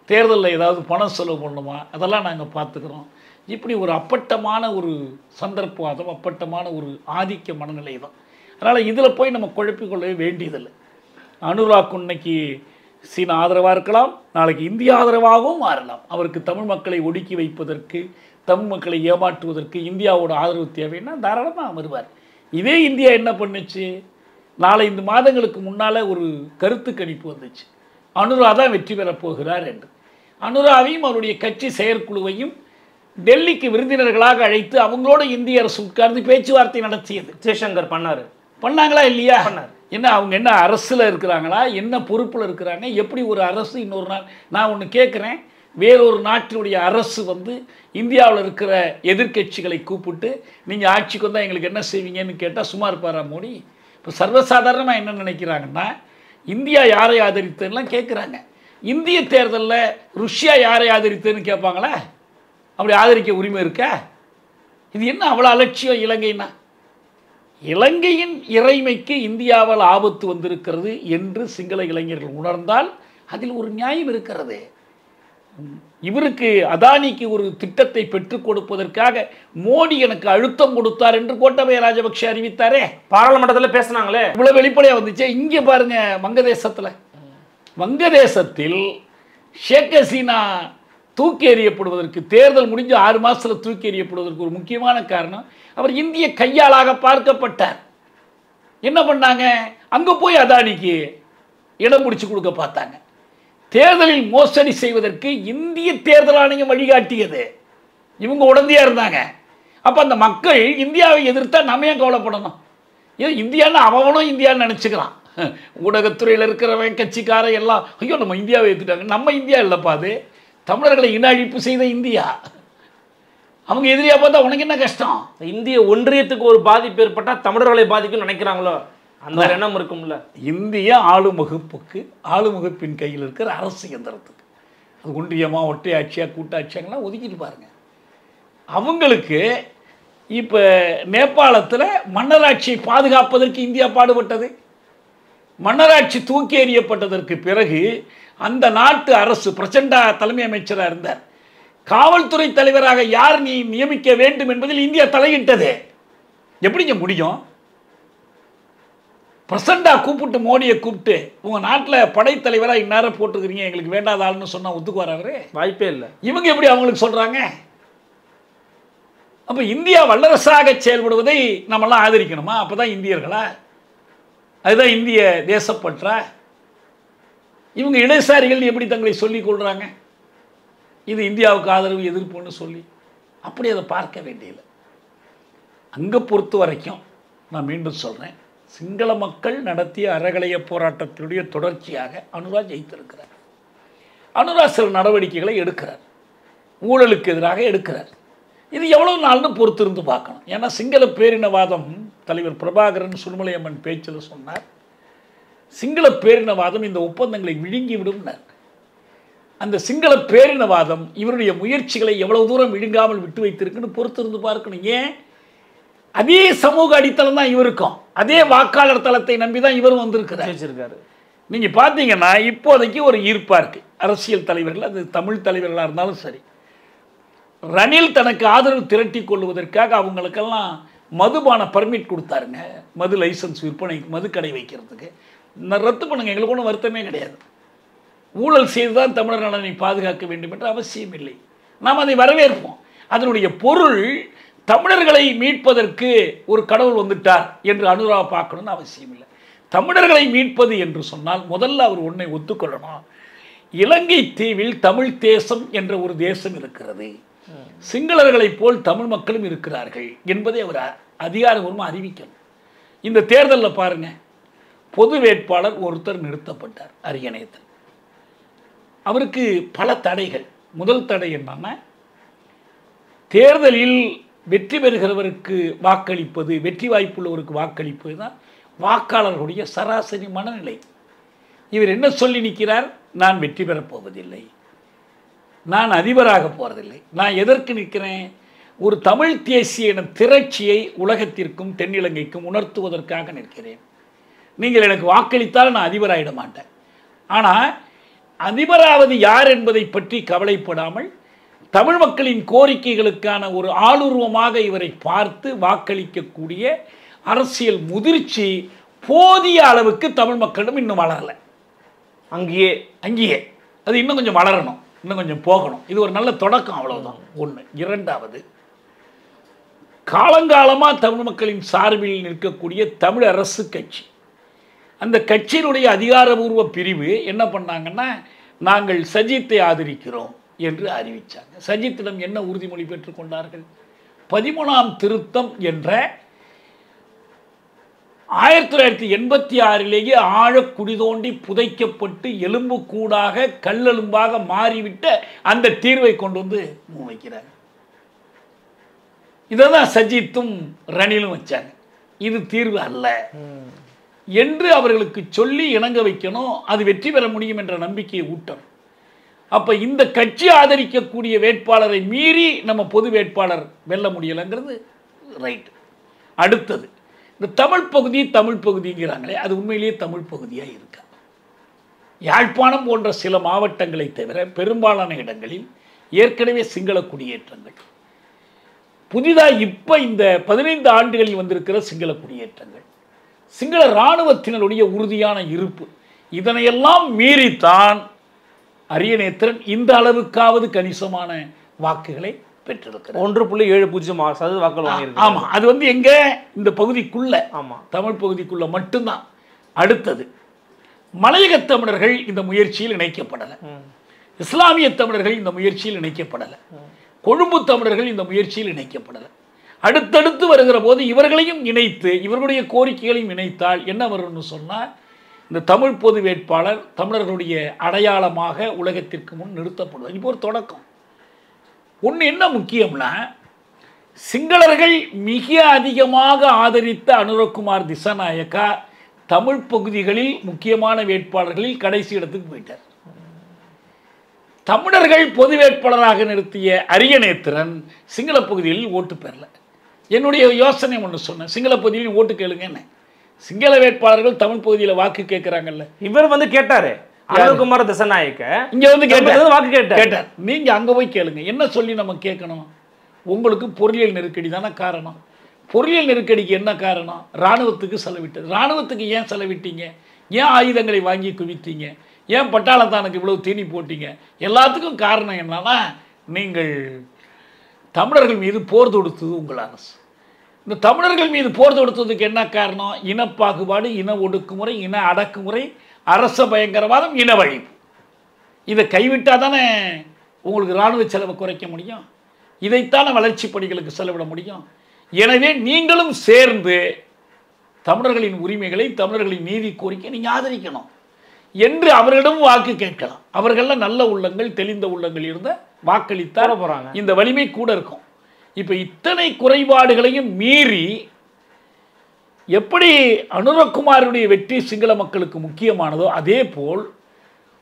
தேர்தலில் ஏதாவது பணம் செலவு பண்ணணுமா, அதெல்லாம் நாங்கள் பார்த்துக்கிறோம். இப்படி ஒரு அப்பட்டமான ஒரு சந்தர்ப்பவாதம், அப்பட்டமான ஒரு ஆதிக்க மனநிலை தான். அதனால் இதில் போய் நம்ம குழப்பிக்கொள்ளவே வேண்டியதில்லை. அனுராக் இன்னைக்கு சீனா ஆதரவாக இருக்கலாம், நாளைக்கு இந்தியா ஆதரவாகவும் மாறலாம். அவருக்கு தமிழ் மக்களை ஒடுக்கி வைப்பதற்கு, தமிழ் மக்களை ஏமாற்றுவதற்கு இந்தியாவோட ஆதரவு தேவைன்னா தாராளமாக வருவார். இதே இந்தியா என்ன பண்ணுச்சு, 4-5 மாதங்களுக்கு முன்னால் ஒரு கருத்து கணிப்பு வந்துச்சு, அனுரா தான் வெற்றி பெறப் போகிறார் என்று. அனுராவையும் அவருடைய கட்சி செயற்குழுவையும் டெல்லிக்கு விருந்தினர்களாக அழைத்து அவங்களோட இந்திய அரசு உட்கார்ந்து பேச்சுவார்த்தை நடத்தியது. ஜெய்சங்கர் பண்ணாங்களா இல்லையா? என்ன அவங்க என்ன அரசில் இருக்கிறாங்களா, என்ன பொறுப்பில் இருக்கிறாங்க, எப்படி ஒரு அரசு இன்னொரு நாள். நான் ஒன்று கேட்குறேன், வேறொரு நாட்டினுடைய அரசு இந்தியாவில் இருக்கிற எதிர்க்கட்சிகளை கூப்பிட்டு நீங்கள் ஆட்சிக்கு வந்தால் எங்களுக்கு என்ன செய்வீங்கன்னு கேட்டால் சும்மா இருப்பாரா மோடி? இப்போ சர்வசாதாரணமாக என்ன நினைக்கிறாங்கன்னா, இந்தியா யாரை ஆதரித்ததுலாம் கேட்குறாங்க. இந்திய தேர்தலில் ருஷ்யா யாரை ஆதரித்ததுன்னு கேட்பாங்களா? அப்படி ஆதரிக்க உரிமை இருக்கா? இது என்ன அவ்வளோ அலட்சியம் இலங்கைன்னா? இலங்கையின் இறைமைக்கு இந்தியாவால் ஆபத்து வந்திருக்கிறது என்று சிங்கள இளைஞர்கள் உணர்ந்தால் அதில் ஒரு நியாயம் இருக்கிறது. இவருக்கு அதானிக்கு ஒரு திட்டத்தை பெற்றுக் கொடுப்பதற்காக மோடி எனக்கு அழுத்தம் கொடுத்தார் என்று கோட்டாபய ராஜபக்ஷ அறிவித்தாரே, பாராளுமன்றத்தில் பேசினாங்களே, இவ்வளவு வெளிப்படையாக வந்துச்சு. இங்கே பாருங்க, வங்கதேசத்தில் ஷேக் ஹசீனா தூக்கி எறியப்படுவதற்கு, தேர்தல் முடிஞ்சு 6 மாதத்தில் தூக்கி எறியப்படுவதற்கு ஒரு முக்கியமான காரணம், அவர் இந்திய கையாளாக பார்க்கப்பட்டார். என்ன பண்ணாங்க, அங்கே போய் அதானிக்கு இடம் முடிச்சு கொடுக்க பார்த்தாங்க. தேர்தலில் மோசடி செய்வதற்கு இந்திய தேர்தல் ஆணையம் வழிகாட்டியது. இவங்க உடந்தையாக இருந்தாங்க. அப்போ அந்த மக்கள் இந்தியாவை எதிர்த்தா நம்ம ஏன் கவலைப்படணும்? ஏன் இந்தியான்னு அவனும் இந்தியான்னு நினச்சிக்கிறான். ஊடகத்துறையில் இருக்கிறவன் கட்சிக்காரன் எல்லாம் ஐயோ நம்ம இந்தியாவை எதிர்த்தாங்க. நம்ம இந்தியா இல்லைப்பா, அது தமிழர்களை இன அழிப்பு செய்த இந்தியா. அவங்க எதிரியாக பார்த்தா உனக்கு என்ன கஷ்டம்? இந்திய ஒன்றியத்துக்கு ஒரு பாதிப்பு ஏற்பட்டால் தமிழர்களை பாதிக்கும் நினைக்கிறாங்களோ, அந்த எண்ணம் இருக்கும்ல. இந்திய ஆளுமுகப்பின் கையில் இருக்கிற அரசு இயந்திரத்துக்கு, அது ஒன்றியமா ஒற்றையாட்சியாக கூட்டாட்சியாங்கலாம் ஒதுக்கிட்டு பாருங்க. அவங்களுக்கு இப்போ நேபாளத்தில் மன்னராட்சியை பாதுகாப்பதற்கு இந்தியா பாடுபட்டது. மன்னராட்சி தூக்கி எறியப்பட்டதற்கு பிறகு அந்த நாட்டு அரசு பிரச்சண்டா தலைமை அமைச்சராக இருந்தார். காவல்துறை தலைவராக யார் நீ நியமிக்க வேண்டும் என்பதில் இந்தியா தலையிட்டது. எப்படிங்க முடியும்? பிரசண்டா கூப்பிட்டு மோடியை கூப்பிட்டு உங்கள் நாட்டில் படைத்தலைவராக இந்நேரம் போட்டுக்கிறீங்க, எங்களுக்கு வேண்டாத ஆள்னு சொன்னால் ஒத்துக்குவார் அவரு? வாய்ப்பே இல்லை. இவங்க எப்படி அவங்களுக்கு சொல்கிறாங்க? அப்போ இந்தியா வல்லரசாக செயல்படுவதை நம்மளாம் ஆதரிக்கணுமா? அப்போ தான் இந்தியர்களா? அதுதான் இந்திய தேசப்பற்றா? இவங்க இடதுசாரிகள் எப்படி தங்களை சொல்லிக் கொள்கிறாங்க? இது இந்தியாவுக்கு ஆதரவு எதிர்ப்புன்னு சொல்லி அப்படி அதை பார்க்க வேண்டியதில்லை. அங்கே பொறுத்த வரைக்கும் நான் மீண்டும் சொல்கிறேன், சிங்கள மக்கள் நடத்திய அறகலைய போராட்டத்தினுடைய தொடர்ச்சியாக அனுரா ஜெயித்திருக்கிறார். அனுரா சில நடவடிக்கைகளை எடுக்கிறார், ஊழலுக்கு எதிராக எடுக்கிறார். இது எவ்வளவு நாள்னு பொறுத்திருந்து பார்க்கணும். ஏன்னா சிங்கள பேரினவாதம் தலைவர் பிரபாகரன் சுடுமலையம்மன் பேச்சில் சொன்னார், சிங்கள பேரினவாதம் இந்த ஒப்பந்தங்களை விழுங்கி விடும்னார். அந்த சிங்கள பேரினவாதம் இவருடைய முயற்சிகளை எவ்வளவு தூரம் விழுங்காமல் விட்டு வைத்திருக்குன்னு பொறுத்திருந்து பார்க்கணும். ஏன்? அதே சமூக அடித்தளம் தான் இவருக்கும், அதே வாக்காளர் தளத்தை நம்பி தான் இவரும் வந்திருக்கிறார். நீங்கள் பார்த்தீங்கன்னா இப்போதைக்கு ஒரு ஈர்ப்பாக இருக்குது அரசியல் தலைவர்கள், அது தமிழ் தலைவர்களாக இருந்தாலும் சரி. ரணில் தனக்கு ஆதரவு திரட்டி கொள்வதற்காக அவங்களுக்கெல்லாம் மதுபான பர்மிட் கொடுத்தாருங்க, மது லைசன்ஸ் விற்பனை, மதுக்கடை வைக்கிறதுக்கு. ரத்து பண்ணுங்க, எங்களுக்கு ஒன்றும் வருத்தமே கிடையாது. ஊழல் செய்து தான் தமிழர் நலனை பாதுகாக்க வேண்டும் என்ற அவசியம் இல்லை, நாம் அதை வரவேற்போம். அதனுடைய பொருள் தமிழர்களை மீட்பதற்கு ஒரு கடவுள் வந்துட்டார் என்று அனுரா பார்க்கணும்னு அவசியம் இல்லை. தமிழர்களை மீட்பது என்று சொன்னால் முதல்ல அவர் ஒன்றை ஒத்துக்கொள்ளணும். இலங்கை தீவில் தமிழ் தேசம் என்ற ஒரு தேசம் இருக்கிறது, சிங்களர்களைப் போல் தமிழ் மக்களும் இருக்கிறார்கள் என்பதை அவர் அதிகாரபூர்வமாக அறிவிக்கணும். இந்த தேர்தலில் பாருங்க, பொது வேட்பாளர் ஒருத்தர் நிறுத்தப்பட்டார், அரியநேத்திரன். அவருக்கு பல தடைகள். முதல் தடை என்னன்னா, தேர்தலில் வெற்றி பெறுகிறவருக்கு வாக்களிப்பது, வெற்றி வாய்ப்புள்ளவருக்கு வாக்களிப்பது தான் வாக்காளர்களுடைய சராசரி மனநிலை. இவர் என்ன சொல்லி நிற்கிறார்? நான் வெற்றி பெறப் போவதில்லை, நான் அதிபராக போறதில்லை, நான் எதற்கு நிற்கிறேன்? ஒரு தமிழ் தேசிய திரட்சியை உலகத்திற்கும் தென்னிலங்கைக்கும் உணர்த்துவதற்காக நிற்கிறேன். நீங்கள் எனக்கு வாக்களித்தால் நான் அதிபராகிட மாட்டேன். ஆனால் அதிபராவது யார் என்பதை பற்றி கவலைப்படாமல் தமிழ் மக்களின் கோரிக்கைகளுக்கான ஒரு ஆளுருவமாக இவரை பார்த்து வாக்களிக்கக்கூடிய அரசியல் முதிர்ச்சி போதிய அளவுக்கு தமிழ் மக்களிடம் இன்னும் வளரலை. அங்கேயே அது இன்னும் கொஞ்சம் வளரணும், இன்னும் கொஞ்சம் போகணும். இது ஒரு நல்ல தொடக்கம், அவ்வளவுதான். ஒன்று. இரண்டாவது, காலங்காலமாக தமிழ் மக்களின் சார்பில் நிற்கக்கூடிய தமிழ் அரசு கட்சி, அந்த கட்சியினுடைய அதிகாரபூர்வ பிரிவு என்ன பண்ணாங்கன்னா, நாங்கள் சஜித்தை ஆதரிக்கிறோம் என்று அறிவித்தாங்க. சஜித்திடம் என்ன உறுதிமொழி பெற்றுக்கொண்டார்கள்? 13ஆம் திருத்தம் என்ற 1986 ஆழ குடிதோண்டி புதைக்கப்பட்டு எலும்பு கூடாக கல்லெலும்பாக மாறிவிட்ட அந்த தீர்வை கொண்டு வந்து முன்வைக்கிறாங்க. இதை தான் சஜித்தும் ரணிலும் வச்சாங்க. இது தீர்வு அல்ல என்று அவர்களுக்கு சொல்லி இணங்க வைக்கணும். அது வெற்றி பெற முடியும் என்ற நம்பிக்கையை ஊட்டணும். அப்போ இந்த கட்சி ஆதரிக்கக்கூடிய வேட்பாளரை மீறி நம்ம பொது வேட்பாளர் வெல்ல முடியலைங்கிறது ரைட். அடுத்தது, இந்த தமிழ் பகுதிங்கிறாங்களே, அது உண்மையிலேயே தமிழ் பகுதியாக இருக்கா? யாழ்ப்பாணம் போன்ற சில மாவட்டங்களை தவிர பெரும்பாலான இடங்களில் ஏற்கனவே சிங்கள குடியேற்றங்கள், புதிதாக இப்போ இந்த 15 ஆண்டுகளில் வந்திருக்கிற சிங்கள குடியேற்றங்கள், சிங்கள இராணுவத்தினருடைய உறுதியான இருப்பு, இதனையெல்லாம் மீறித்தான் அரியநேத்திரன் இந்த அளவுக்காவது கணிசமான வாக்குகளை பெற்றிருக்கிறார். 1.70% வாக்குகள் வாங்கியிருக்காங்க. ஆமாம், அது வந்து எங்க? இந்த பகுதிக்குள்ள, ஆமாம், தமிழ் பகுதிக்குள்ள மட்டும்தான். அடுத்தது, மலையக தமிழர்கள் இந்த முயற்சியில் இணைக்கப்படலை, இஸ்லாமிய தமிழர்கள் இந்த முயற்சியில் இணைக்கப்படலை, கொழும்பு தமிழர்கள் இந்த முயற்சியில் இணைக்கப்படலை. அடுத்தடுத்து வருகிற போது இவர்களையும் இணைத்து இவர்களுடைய கோரிக்கைகளையும் இணைத்தால் என்ன வரும்னு சொன்னால், இந்த தமிழ் பொது வேட்பாளர் தமிழர்களுடைய அடையாளமாக உலகத்திற்கு முன் நிறுத்தப்படுவார். இப்போ ஒரு தொடக்கம். ஒன்று என்ன முக்கியம்னா, சிங்களர்கள் மிக அதிகமாக ஆதரித்த அனுரகுமார் திசாநாயக்கா தமிழ் பகுதிகளில் முக்கியமான வேட்பாளர்களில் கடைசி இடத்துக்கு போயிட்டார். தமிழர்கள் பொது வேட்பாளராக நிறுத்திய அரியநேத்திரன் சிங்கள பகுதிகளில் ஓட்டு பெறல. என்னுடைய யோசனை ஒன்று சொன்னேன், சிங்கள பகுதியில் ஓட்டு கேளுங்க. என்ன சிங்கள வேட்பாளர்கள் தமிழ் பகுதியில் வாக்கு கேட்குறாங்கல்ல, இவர் வந்து கேட்டாரு, அனுரகுமார் திசாநாயக்க இங்கே வந்து வாக்கு கேட்டார். நீங்கள் அங்கே போய் கேளுங்க. என்ன சொல்லி நம்ம கேட்கணும்? உங்களுக்கு பொருளியல் நெருக்கடி தானே காரணம். பொருளியல் நெருக்கடிக்கு என்ன காரணம்? இராணுவத்துக்கு செலவிட்டது. இராணுவத்துக்கு ஏன் செலவிட்டீங்க? ஏன் ஆயுதங்களை வாங்கி குவித்தீங்க? ஏன் பட்டாளத்தானுக்கு இவ்வளவு தீனி போட்டீங்க? எல்லாத்துக்கும் காரணம் என்னன்னா, நீங்கள் தமிழர்கள் மீது போர் தொடுத்தது உங்கள் அரசு. இந்த தமிழர்கள் மீது போர் தொடுத்ததுக்கு என்ன காரணம்? இனப்பாகுபாடு, இன ஒடுக்குமுறை, இன அடக்குமுறை, அரச பயங்கரவாதம், இனவழிப்பு. இதை கைவிட்டால் தானே உங்களுக்கு இராணுவ செலவை குறைக்க முடியும், இதைத்தான வளர்ச்சி பணிகளுக்கு செலவிட முடியும். எனவே நீங்களும் சேர்ந்து தமிழர்களின் உரிமைகளை, தமிழர்களின் நீதி கோரிக்கை நீங்கள் ஆதரிக்கணும் என்று அவர்களிடம் வாக்கு கேட்கலாம். அவர்கள நல்ல உள்ளங்கள், தெளிந்த உள்ளங்கள் இருந்த வாக்களித்தார போகிறாங்க. இந்த வலிமை கூட இருக்கும். இப்போ இத்தனை குறைபாடுகளையும் மீறி எப்படி அனுரகுமாருடைய வெற்றி சிங்கள மக்களுக்கு முக்கியமானதோ அதே போல்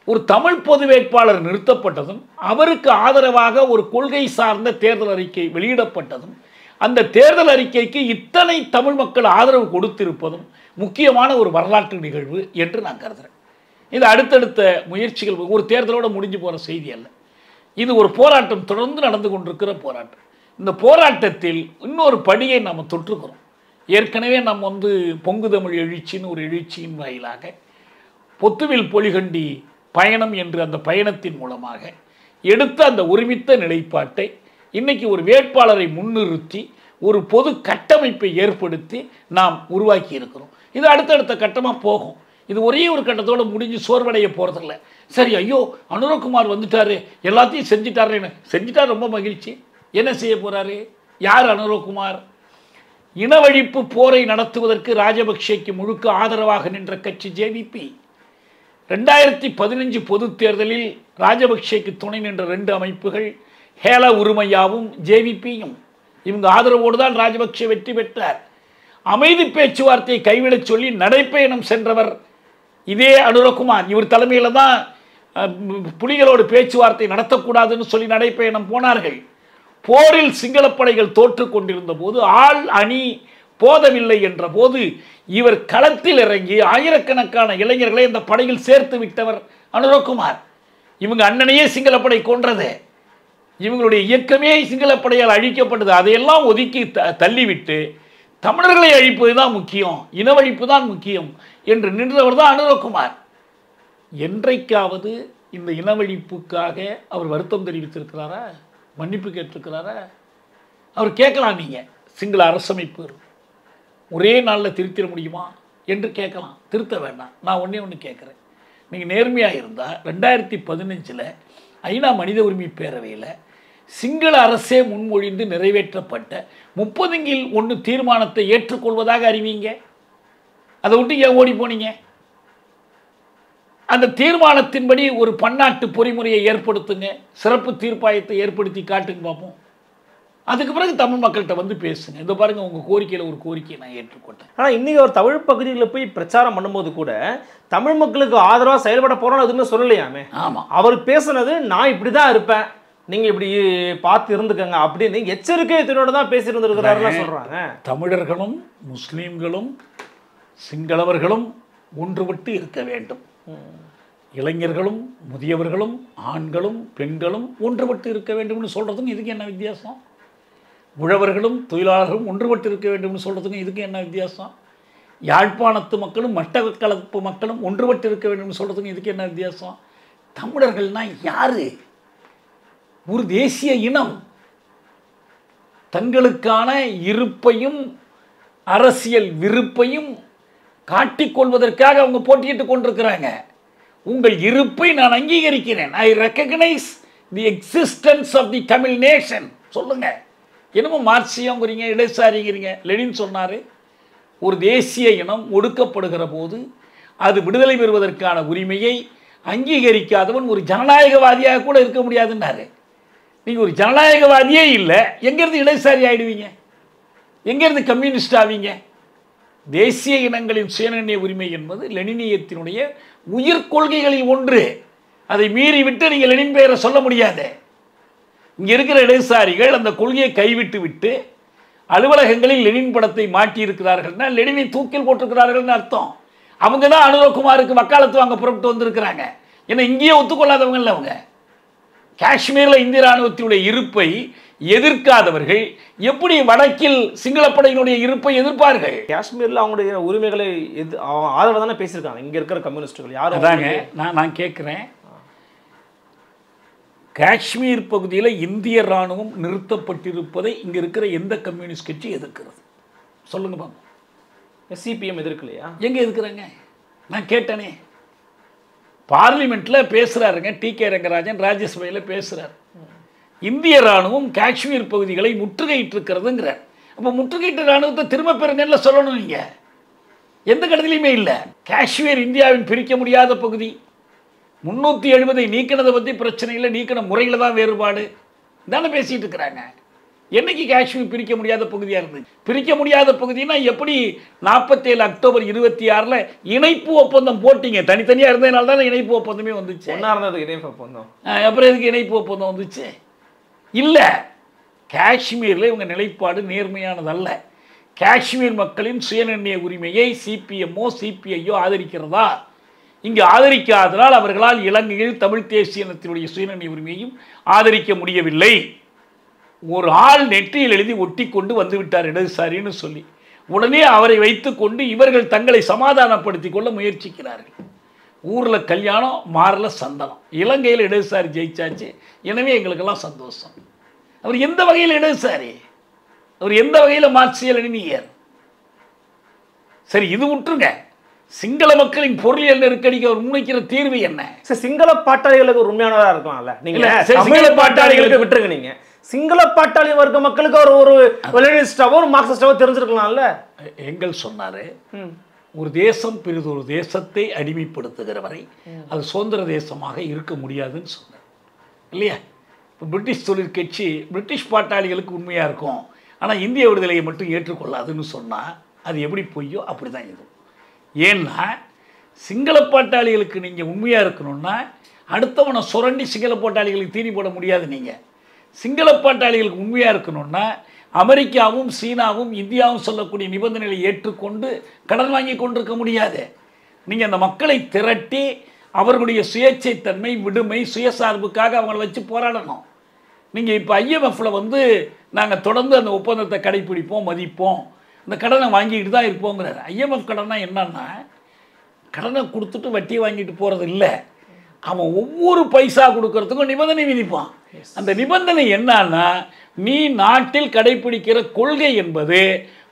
ஒரு தமிழ் பொது வேட்பாளர் நிறுத்தப்பட்டதும், அவருக்கு ஆதரவாக ஒரு கொள்கை சார்ந்த தேர்தல் அறிக்கை வெளியிடப்பட்டதும், அந்த தேர்தல் அறிக்கைக்கு இத்தனை தமிழ் மக்கள் ஆதரவு கொடுத்திருப்பதும் முக்கியமான ஒரு வரலாற்று நிகழ்வு என்று நான் கருதுகிறேன். இது அடுத்தடுத்த முயற்சிகள், ஒரு தேர்தலோடு முடிஞ்சு போகிற செய்தி அல்ல. இது ஒரு போராட்டம், தொடர்ந்து நடந்து கொண்டிருக்கிற போராட்டம். இந்த போராட்டத்தில் இன்னொரு படியை நாம் தொற்றுக்கிறோம். ஏற்கனவே நம்ம வந்து பொங்கு தமிழ் எழுச்சின்னு ஒரு எழுச்சியின் வாயிலாக பொத்துவில் பொலிகண்டி பயணம் என்று அந்த பயணத்தின் மூலமாக எடுத்த அந்த ஒருமித்த நிலைப்பாட்டை இன்னைக்கு ஒரு வேட்பாளரை முன்னிறுத்தி ஒரு பொது கட்டமைப்பை ஏற்படுத்தி நாம் உருவாக்கி இருக்கிறோம். இது அடுத்தடுத்த கட்டமாக போகும். இது ஒரே ஒரு கட்டத்தோடு முடிஞ்சு சோர்வடைய போகிறதில்ல. சரி, ஐயோ அனுரகுமார் வந்துட்டாரு, எல்லாத்தையும் செஞ்சுட்டாருன்னு செஞ்சுட்டார், ரொம்ப மகிழ்ச்சி. என்ன செய்ய போகிறாரு? யார் அனுரகுமார்? இனவழிப்பு போரை நடத்துவதற்கு ராஜபக்சேக்கு முழுக்க ஆதரவாக நின்ற கட்சி ஜேவிபி. 2015 பொதுத் தேர்தலில் ராஜபக்சேக்கு துணை நின்ற 2 அமைப்புகள் ஹேல உரிமையாவும் ஜேவிபியும். இவங்க ஆதரவோடு தான் ராஜபக்சே வெற்றி பெற்றார். அமைதி பேச்சுவார்த்தையை கைவிடச் சொல்லி நடைப்பயணம் சென்றவர் இதே அனுரகுமார். இவர் தலைமையில் தான் புலிகளோடு பேச்சுவார்த்தை நடத்தக்கூடாதுன்னு சொல்லி நடைப்பயணம் போனார்கள். போரில் சிங்களப்படைகள் தோற்று கொண்டிருந்த போது, ஆள் அணி போதவில்லை என்ற போது இவர் களத்தில் இறங்கி ஆயிரக்கணக்கான இளைஞர்களை இந்த படையில் சேர்த்து விட்டவர் அனுரகுமார். இவங்க அண்ணனையே சிங்களப்படை கொன்றது, இவங்களுடைய இயக்கமே சிங்களப்படையால் அழிக்கப்பட்டது. அதையெல்லாம் ஒதுக்கி தள்ளிவிட்டு தமிழர்களை அழிப்பது தான் முக்கியம், இனவழிப்பு தான் முக்கியம் என்று நின்றவர் தான் அனுரகுமார். என்றைக்காவது இந்த இனவழிப்புக்காக அவர் வருத்தம் தெரிவித்திருக்கிறாரா? மன்னிப்பு கேட்டிருக்கிறாரா? அவர் கேட்கலாம். நீங்கள் சிங்கள அரசமைப்பு ஒரே நாளில் திருத்திட முடியுமா என்று கேட்கலாம். திருத்த வேண்டாம். நான் ஒன்று கேட்குறேன். நீங்கள் நேர்மையாக இருந்தால் 2015 ஐநா மனித உரிமை பேரவையில் சிங்கள அரசே முன்மொழிந்து நிறைவேற்றப்பட்ட 30 தீர்மானத்தை ஏற்றுக்கொள்வதாக அறிவிங்க. அதை விட்டு ஏன் ஓடி போனீங்க? அந்த தீர்மானத்தின்படி ஒரு பன்னாட்டு பொறிமுறையை ஏற்படுத்துங்க, சிறப்பு தீர்ப்பாயத்தை ஏற்படுத்தி காட்டுங்க பார்ப்போம். அதுக்கு பிறகு தமிழ் மக்கள்கிட்ட வந்து பேசுங்க. இந்த பாருங்க, உங்கள் கோரிக்கையில் ஒரு கோரிக்கையை நான் ஏற்றுக்கொண்டேன். ஆனால் இன்றைக்கி ஒரு தமிழ் பகுதிகளில் போய் பிரச்சாரம் பண்ணும்போது கூட தமிழ் மக்களுக்கு ஆதரவாக செயல்பட போகிறோன்னு எதுவுமே சொல்லலையாமே. ஆமாம், அவர் பேசுனது நான் இப்படி தான் இருப்பேன், நீங்கள் இப்படி பார்த்து இருந்துக்கங்க அப்படின்னு எச்சரிக்கையத்தினோட தான் பேசியிருந்துருக்கிறாருன்னு சொல்கிறாங்க. தமிழர்களும் முஸ்லீம்களும் சிங்களவர்களும் ஒன்றுபட்டு இருக்க வேண்டும். இளைஞர்களும் முதியவர்களும் ஆண்களும் பெண்களும் ஒன்றுபட்டு இருக்க வேண்டும்னு சொல்கிறதுக்கும் இதுக்கு என்ன வித்தியாசம்? உழவர்களும் தொழிலாளர்களும் ஒன்றுபட்டு இருக்க வேண்டும்னு சொல்கிறதுக்கும் இதுக்கு என்ன வித்தியாசம்? யாழ்ப்பாணத்து மக்களும் மட்டக்களப்பு மக்களும் ஒன்றுபட்டு இருக்க வேண்டும்னு சொல்கிறதுக்கும் இதுக்கு என்ன வித்தியாசம்? தமிழர்கள்னால் யார்? ஒரு தேசிய இனம். தங்களுக்கான இருப்பையும் அரசியல் விருப்பையும் காட்டிக்கொள்வதற்காக அவங்க போட்டியிட்டு கொண்டிருக்கிறாங்க. உங்கள் இருப்பை நான் அங்கீகரிக்கிறேன். I recognise the existence of the Tamil nation. சொல்லுங்க. என்னமோ மார்க்சியங்கிறீங்க, இடதுசாரிங்கிறீங்க. லெனின் சொன்னார், ஒரு தேசிய இனம் ஒடுக்கப்படுகிற போது அது விடுதலை பெறுவதற்கான உரிமையை அங்கீகரிக்காதவன் ஒரு ஜனநாயகவாதியாக கூட இருக்க முடியாதுன்னாரு. நீங்கள் ஒரு ஜனநாயகவாதியே இல்லை, எங்கேருந்து இடதுசாரி ஆகிடுவீங்க? எங்கேருந்து கம்யூனிஸ்ட் ஆவீங்க? தேசிய இனங்களின் சுயநிர்ணய உரிமை என்பது லெனினியத்தினுடைய உயிர் கொள்கைகளில் ஒன்று. அதை மீறிவிட்டு நீங்கள் லெனின் பெயரை சொல்ல முடியாது. இங்கே இருக்கிற இடதுசாரிகள் அந்த கொள்கையை கைவிட்டு விட்டு அலுவலகங்களில் லெனின் படத்தை மாட்டியிருக்கிறார்கள்னா லெனினை தூக்கில் போட்டிருக்கிறார்கள்னு அர்த்தம். அவங்க தான் அனுரகுமாருக்கு வக்காலத்து வாங்க புறப்பட்டு வந்திருக்கிறாங்க. ஏன்னா இங்கேயே ஒத்துக்கொள்ளாதவங்க இல்லை அவங்க. காஷ்மீரில் இந்திய இராணுவத்தினுடைய இருப்பை எதிர்க்காதவர்கள் எப்படி வடக்கில் சிங்களப்படையினுடைய இருப்பை எதிர்ப்பார்கள்? காஷ்மீரில் அவங்களுடைய உரிமைகளை ஆதரவு தானே பேசியிருக்காங்க இங்கே இருக்கிற கம்யூனிஸ்டுகள். யாரும் அதாங்க நான் கேட்குறேன். காஷ்மீர் பகுதியில் இந்திய இராணுவம் நிறுத்தப்பட்டிருப்பதை இங்கே இருக்கிற எந்த கம்யூனிஸ்ட் கட்சி எதிர்க்கிறது? சொல்லுங்க பாப்போம். சிபிஎம் எதிர்க்கலையா? எங்கே எதிர்க்கிறாங்க? நான் கேட்டேனே. பார்லிமெண்ட்டில் பேசுகிறாருங்க டி.கே. ரங்கராஜன், ராஜ்யசபையில் பேசுகிறார். இந்திய இராணுவம் காஷ்மீர் பகுதிகளை முற்றுகையிட்டிருக்கிறதுங்கிறார். அப்போ முற்றுகையிட்ட இராணுவத்தை திரும்ப பெறுங்கன்னு சொல்லணும். நீங்கள் எந்த கடத்திலையுமே இல்லை. காஷ்மீர் இந்தியாவின் பிரிக்க முடியாத பகுதி. 370 நீக்கினதை பற்றி பிரச்சனை இல்லை, நீக்கின முறையில் தான் வேறுபாடு தானே பேசிகிட்டு இருக்கிறாங்க. என்னைக்கு காஷ்மீர் பிரிக்க முடியாத பகுதியாக இருந்தது? பிரிக்க முடியாத பகுதினா எப்படி 47 அக்டோபர் 26 இணைப்பு ஒப்பந்தம் போட்டிங்க? தனித்தனியாக இருந்ததுனால தானே இணைப்பு ஒப்பந்தமே வந்துச்சு. ஒன்றா இருந்தது இணைப்பு ஒப்பந்தம். அப்புறம் எதுக்கு இணைப்பு ஒப்பந்தம் வந்துச்சு? இல்லை, காஷ்மீரில் இவங்க நிலைப்பாடு நேர்மையானதல்ல. காஷ்மீர் மக்களின் சுயநிர்ணய உரிமையை சிபிஎம்மோ சிபிஐயோ ஆதரிக்கிறதா? இங்கு ஆதரிக்காதனால் அவர்களால் இலங்கையில் தமிழ் தேசிய இனத்தினுடைய சுயநிர்ணய உரிமையையும் ஆதரிக்க முடியவில்லை. ஒரு ஆள் நெற்றியில் எழுதி ஒட்டி கொண்டு வந்து விட்டார் இடதுசாரின்னு சொல்லி, உடனே அவரை வைத்துக்கொண்டு இவர்கள் தங்களை சமாதானப்படுத்தி கொள்ள முயற்சிக்கிறார்கள். ஊரில் கல்யாணம், மாரில் சந்தனம். இலங்கையில் இடதுசாரி ஜெயிச்சாச்சு, எனவே எங்களுக்கெல்லாம் சந்தோஷம். அவர் எந்த வகையில் இடதுசாரி? அவர் எந்த வகையில் மார்க்சிய லெனினியர்? சரி, இது விட்டுருங்க. சிங்கள மக்களின் பொருளியல் நெருக்கடிக்கு அவர் முன்வைக்கிற தீர்வு என்ன? சிங்கள பாட்டாளிகளுக்கு ஒரு உண்மையானதா இருக்கலாம்ல. நீங்க சிங்கள பாட்டாளிகளுக்கு விட்டுருங்க. நீங்க சிங்கள பாட்டாளி வர்க்க மக்களுக்கு ஒரு லெனினிஸ்டாவோ ஒரு மார்க்சிஸ்டாவோ தெரிஞ்சிருக்கலாம்ல. எங்கள் சொன்னாரு, ஒரு தேசம் பிறிதொரு தேசத்தை அடிமைப்படுத்துகிற வரை அது சுதந்திர தேசமாக இருக்க முடியாதுன்னு சொன்னார் இல்லையா? இப்போ பிரிட்டிஷ் தொழிற்கட்சி பிரிட்டிஷ் பாட்டாளிகளுக்கு உண்மையாக இருக்கும், ஆனால் இந்திய விடுதலையை மட்டும் ஏற்றுக்கொள்ளாதுன்னு சொன்னால் அது எப்படி பொய்யோ அப்படி தான் இருக்கும். ஏன்னா சிங்கள பாட்டாளிகளுக்கு நீங்கள் உண்மையாக இருக்கணும்னா அடுத்தவனை சுரண்டி சிங்கள பாட்டாளிகளுக்கு தீனி போட முடியாது. நீங்கள் சிங்கள பாட்டாளிகளுக்கு உண்மையாக இருக்கணும்னா அமெரிக்காவும் சீனாவும் இந்தியாவும் சொல்லக்கூடிய நிபந்தனைகளை ஏற்றுக்கொண்டு கடன் வாங்கி கொண்டிருக்க முடியாது. நீங்கள் அந்த மக்களை திரட்டி அவர்களுடைய சுயேட்சைத்தன்மை, விடுமை, சுயசார்புக்காக அவங்கள வச்சு போராடணும். நீங்கள் இப்போ ஐஎம்எஃப்பில் வந்து நாங்கள் தொடர்ந்து அந்த ஒப்பந்தத்தை கடைப்பிடிப்போம், மதிப்போம், இந்த கடனை வாங்கிக்கிட்டு தான் இருப்போங்கிறார். ஐஎம்எஃப் கடனா என்னன்னா, கடனை கொடுத்துட்டு வட்டி வாங்கிட்டு போகிறது இல்லை, அவன் ஒவ்வொரு பைசா கொடுக்கறதுக்கும் நிபந்தனை விதிப்பான். அந்த நிபந்தனை என்னன்னா, நீ நாட்டில் கடைப்பிடிக்கிற கொள்கை என்பது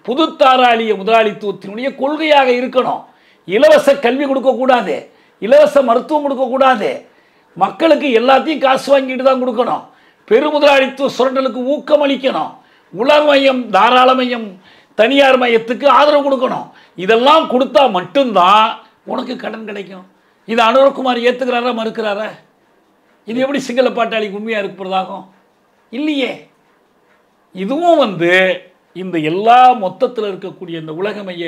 புதுத்தாராளிய முதலாளித்துவத்தினுடைய கொள்கையாக இருக்கணும். இலவச கல்வி கொடுக்கக்கூடாது, இலவச மருத்துவம் கொடுக்கக்கூடாது, மக்களுக்கு எல்லாத்தையும் காசு வாங்கிட்டு தான் கொடுக்கணும், பெருமுதலாளித்துவ சுரண்டலுக்கு ஊக்கம் அளிக்கணும், உலர்மயம், தாராளமயம், தனியார் மையத்துக்கு ஆதரவு கொடுக்கணும். இதெல்லாம் கொடுத்தா மட்டும்தான் உனக்கு கடன் கிடைக்கும். இது அனுரகுமார் ஏற்றுக்கிறாரா மறுக்கிறாரா? இது எப்படி சிங்கள பாட்டாளிக்கு உண்மையாக இருக்கிறதாகும்? இல்லையே. இதுவும் வந்து இந்த எல்லா மொத்தத்தில் இருக்கக்கூடிய இந்த உலகமைய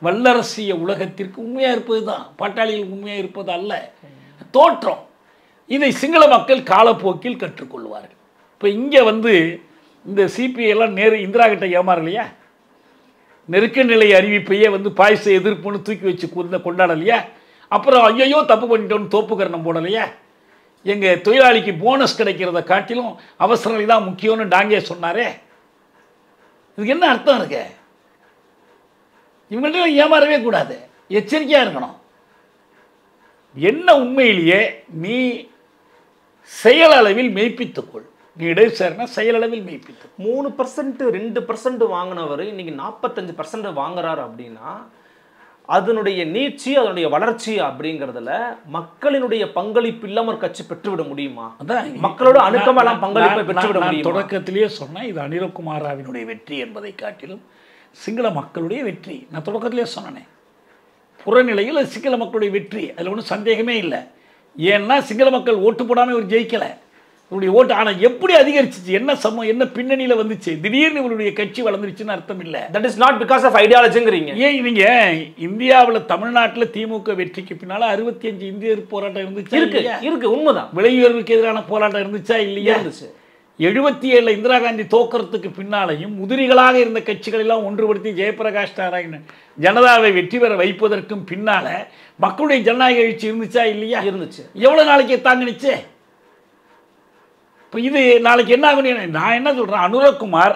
வல்லரசிய உலகத்திற்கு உண்மையாக இருப்பது தான், பாட்டாளிகள் உண்மையாக இருப்பது அல்ல, தோற்றம். இதை சிங்கள மக்கள் காலப்போக்கில் கற்றுக்கொள்வார்கள். இப்போ இங்கே வந்து இந்த சிபிஐ எல்லாம் இந்திரா கிட்ட ஏமாறலையா? நெருக்க நிலை அறிவிப்பையே வந்து பாயச எதிர்ப்புன்னு தூக்கி வச்சு கொண்டாடலையா? அப்புறம் ஐயோ தப்பு பண்ணிட்டோன்னு தோப்புக்கரணம் போடலையா? எங்கள் தொழிலாளிக்கு போனஸ் கிடைக்கிறத காட்டிலும் அவசர நிலை தான் முக்கியம்னு டாங்கே சொன்னாரே. இதுக்கு என்ன அர்த்தம் இருக்கு? இவங்கள்ட்ட ஏமாறவே கூடாது, எச்சரிக்கையாக இருக்கணும். என்ன உண்மையிலேயே நீ செயலளவில் மெய்ப்பித்துக்கொள். நீ இடைச்சேர்னா செயலளவில் மெய்ப்பித்து 3% 2% வாங்கினவர் இன்னைக்கு 45% வாங்குறாரு அப்படின்னா அதனுடைய நீட்சி, அதனுடைய வளர்ச்சி அப்படிங்கிறதுல மக்களினுடைய பங்களிப்பு இல்லாம ஒரு கட்சி பெற்றுவிட முடியுமா? மக்களோட அணுக்கமெல்லாம் பங்களிப்பை பெற்றுவிட முடியும். தொடக்கத்திலேயே சொன்னேன், இது அனிருகுமாராவினுடைய வெற்றி என்பதை காட்டிலும் சிங்கள மக்களுடைய வெற்றி. நான் தொடக்கத்திலே சொன்னேன், புறநிலையில் சிங்கள மக்களுடைய வெற்றி, அதில் ஒன்றும் சந்தேகமே இல்லை. ஏன்னா சிங்கள மக்கள் ஓட்டு போடாமல் இவர் ஜெயிக்கலை, இவருடைய ஓட்டு ஆனால் எப்படி அதிகரிச்சிச்சு, என்ன சமம், என்ன பின்னணியில் வந்துச்சு, திடீர்னு இவருடைய கட்சி வளர்ந்துருச்சுன்னு அர்த்தம் இல்லை. That is not because of ஐடியாலஜிங்கிறீங்க. ஏன் நீங்கள் இந்தியாவில் தமிழ்நாட்டில் திமுக வெற்றிக்கு பின்னால் 65 இந்தியர் போராட்டம் இருந்துச்சு, இருக்கு, உண்மைதான். விலை உயர்வுக்கு எதிரான போராட்டம் இருந்துச்சா இல்லையா? இருந்துச்சு. 77 இந்திரா காந்தி தோக்கிறதுக்கு பின்னாலையும் உதிரிகளாக இருந்த கட்சிகள் எல்லாம் ஒன்றுபடுத்தி ஜெயபிரகாஷ் நாராயணன் ஜனதாவை வெற்றி பெற வைப்பதற்கும் பின்னால மக்களுடைய ஜனநாயக எழுச்சி இருந்துச்சா இல்லையா? இருந்துச்சு. எவ்வளவு நாளைக்கு தாங்கினுச்சு? இப்போ இது நாளைக்கு என்ன ஆகும்? நான் என்ன சொல்கிறேன், அனுரகுமார்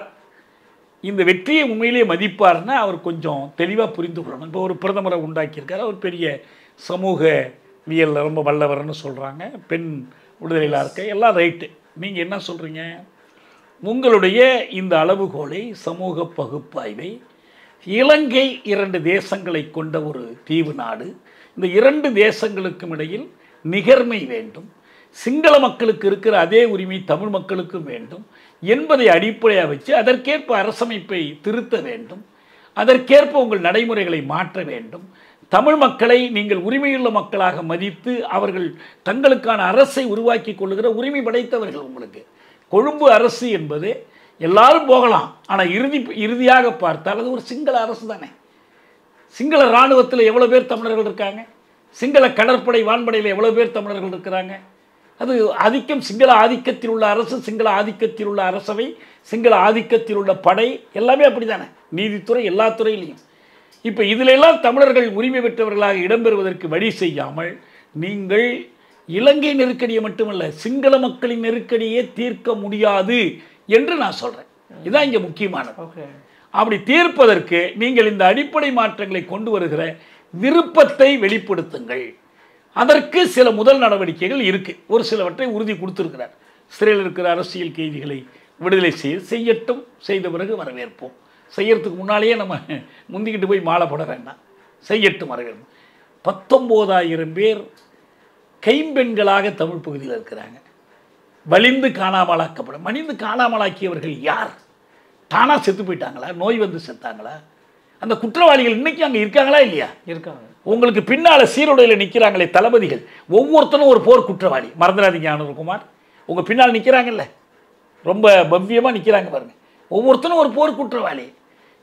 இந்த வெற்றியை உண்மையிலேயே மதிப்பார்னா அவர் கொஞ்சம் தெளிவாக புரிந்து கொள்ளணும். இப்போ ஒரு பிரதமரை உண்டாக்கியிருக்காரு, அவர் பெரிய சமூகவியல் ரொம்ப வல்லவர்னு சொல்கிறாங்க, பெண் விடுதலையில் இருக்க எல்லாம் ரைட்டு. நீங்கள் என்ன சொல்கிறீங்க? உங்களுடைய இந்த அளவுகோலை, சமூக பகுப்பாய்வை, இலங்கை 2 தேசங்களை கொண்ட ஒரு தீவு நாடு, இந்த 2 தேசங்களுக்கும் இடையில் நிகர்மை வேண்டும், சிங்கள மக்களுக்கு இருக்கிற அதே உரிமை தமிழ் மக்களுக்கும் வேண்டும் என்பதை அடிப்படையாக வச்சு அதற்கேற்ப அரசமைப்பை திருத்த வேண்டும், அதற்கேற்ப உங்கள் நடைமுறைகளை மாற்ற வேண்டும், தமிழ் மக்களை நீங்கள் உரிமையுள்ள மக்களாக மதித்து அவர்கள் தங்களுக்கான அரசை உருவாக்கி கொள்ளுகிற உரிமை படைத்தவர்கள். உங்களுக்கு கொழும்பு அரசு என்பது எல்லாரும் போகலாம், ஆனால் இறுதியாக பார்த்தால் அது ஒரு சிங்கள அரசு தானே. சிங்கள இராணுவத்தில் எவ்வளோ பேர் தமிழர்கள் இருக்காங்க, சிங்கள கடற்படை வான்படையில் எவ்வளோ பேர் தமிழர்கள் இருக்கிறாங்க. அது ஆதிக்கம், சிங்கள ஆதிக்கத்தில் உள்ள அரசு, சிங்கள ஆதிக்கத்தில் உள்ள அரசவை, சிங்கள ஆதிக்கத்தில் உள்ள படை எல்லாமே அப்படி தானே, நீதித்துறை எல்லா துறையிலையும். இப்போ இதிலெல்லாம் தமிழர்கள் உரிமை பெற்றவர்களாக இடம்பெறுவதற்கு வழி செய்யாமல் நீங்கள் இலங்கை நெருக்கடியை மட்டுமல்ல சிங்கள மக்களின் நெருக்கடியே தீர்க்க முடியாது என்று நான் சொல்கிறேன். இதுதான் இங்கே முக்கியமானது. அப்படி தீர்ப்பதற்கு நீங்கள் இந்த அடிப்படை மாற்றங்களை கொண்டு வருகிற விருப்பத்தை வெளிப்படுத்துங்கள். அதற்கு சில முதல் நடவடிக்கைகள் இருக்குது, ஒரு சிலவற்றை உறுதி கொடுத்துருக்கிறார். சிறையில் இருக்கிற அரசியல் கைதிகளை விடுதலை செய்யட்டும், செய்த பிறகு வரவேற்போம். செய்யறதுக்கு முன்னாலேயே நம்ம முந்திக்கிட்டு போய் மாலை போட வேண்டாம், செய்யட்டும், வரவேற்போம். 19,000 பேர் கைம்பெண்களாக தமிழ் பகுதியில் இருக்கிறாங்க. வலிந்து காணாமலாக்கப்படும். மனித காணாமலாக்கியவர்கள் யார்? தானாக செத்து போயிட்டாங்களா? நோய் வந்து செத்தாங்களா? அந்த குற்றவாளிகள் இன்னைக்கு அங்கே இருக்காங்களா இல்லையா? இருக்காங்க. உங்களுக்கு பின்னால் சீருடையில் நிற்கிறாங்களே தளபதிகள், ஒவ்வொருத்தரும் ஒரு போர் குற்றவாளி. மறந்துடாதீங்க அனுர்குமார், உங்கள் பின்னால் நிற்கிறாங்கல்ல, ரொம்ப பவ்யமாக நிற்கிறாங்க பாருங்க, ஒவ்வொருத்தரும் ஒரு போர் குற்றவாளி.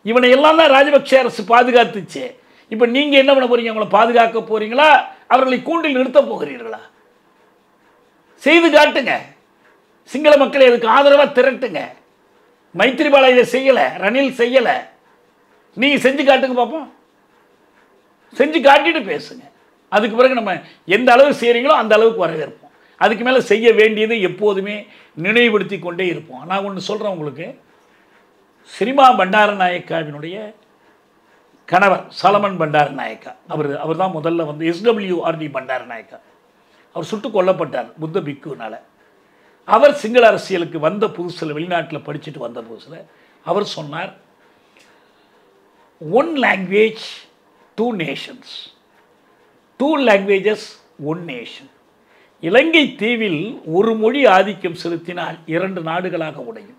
இவனை எல்லாம் தான் ராஜபக்ஷ அரசு பாதுகாத்துச்சு. இப்போ நீங்கள் என்ன பண்ண போறீங்க? அவங்களை பாதுகாக்க போறீங்களா, அவர்களை கூண்டில் நிறுத்த போகிறீர்களா? செய்து காட்டுங்க. சிங்கள மக்களை அதுக்கு ஆதரவாக திரட்டுங்க. மைத்திரிபால இதை செய்யலை, ரணில் செய்யலை, நீங்கள் செஞ்சு காட்டுங்க பார்ப்போம். செஞ்சு காட்டிட்டு பேசுங்க. அதுக்கு பிறகு நம்ம எந்த அளவு செய்கிறீங்களோ அந்த அளவுக்கு வரவேற்போம். அதுக்கு மேலே செய்ய வேண்டியது எப்போதுமே நினைவுபடுத்தி கொண்டே இருப்போம். நான் ஒன்று சொல்கிறேன் உங்களுக்கு, சிரிமா பண்டாரநாயக்காவினுடைய கணவர் சாலமன் பண்டாரநாயக்கா, அவர் தான் முதல்ல வந்து SWRD பண்டாரநாயக்கா, அவர் சுட்டு கொல்லப்பட்டார் புத்த பிக்குனால. அவர் சிங்கள அரசியலுக்கு வந்த புதுசில், வெளிநாட்டில் படிச்சுட்டு வந்த புதுசில் அவர் சொன்னார், 1 language 2 nations, 2 languages 1 nation. இலங்கை தீவில் ஒரு மொழி ஆதிக்கம் செலுத்தினால் 2 நாடுகளாக உடையும்.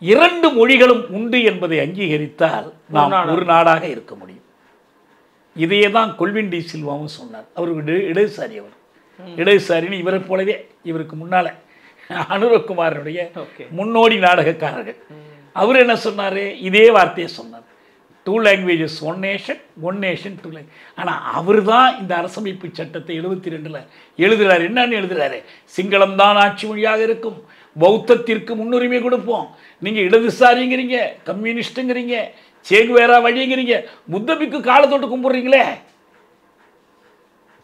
2 மொழிகளும் உண்டு என்பதை அங்கீகரித்தால் நாம் ஒரு நாடாக இருக்க முடியும். இதையே தான் கொல்வின் டி சில்வாவும் சொன்னார். அவருக்கு இடதுசாரி, அவர் இடதுசாரின்னு இவரை போலவே, இவருக்கு முன்னால் அனுரகுமாரனுடைய முன்னோடி நாடகக்காரர்கள். அவர் என்ன சொன்னார்? இதே வார்த்தையை சொன்னார், 2 languages 1 nation, 1 nation 2 languages. ஆனால் அவர் தான் இந்த அரசமைப்பு சட்டத்தை 72 எழுதுகிறார். என்னன்னு எழுதுகிறாரு? சிங்களம் தான் ஆட்சி மொழியாக இருக்கும், பௌத்தத்திற்கு முன்னுரிமை கொடுப்போம். நீங்கள் இடதுசாரிங்கிறீங்க, கம்யூனிஸ்ட்டுங்கிறீங்க, சேகுவேரா வழிங்கிறீங்க, புத்தபிக்கு காலை தொட்டு கும்பிட்றீங்களே,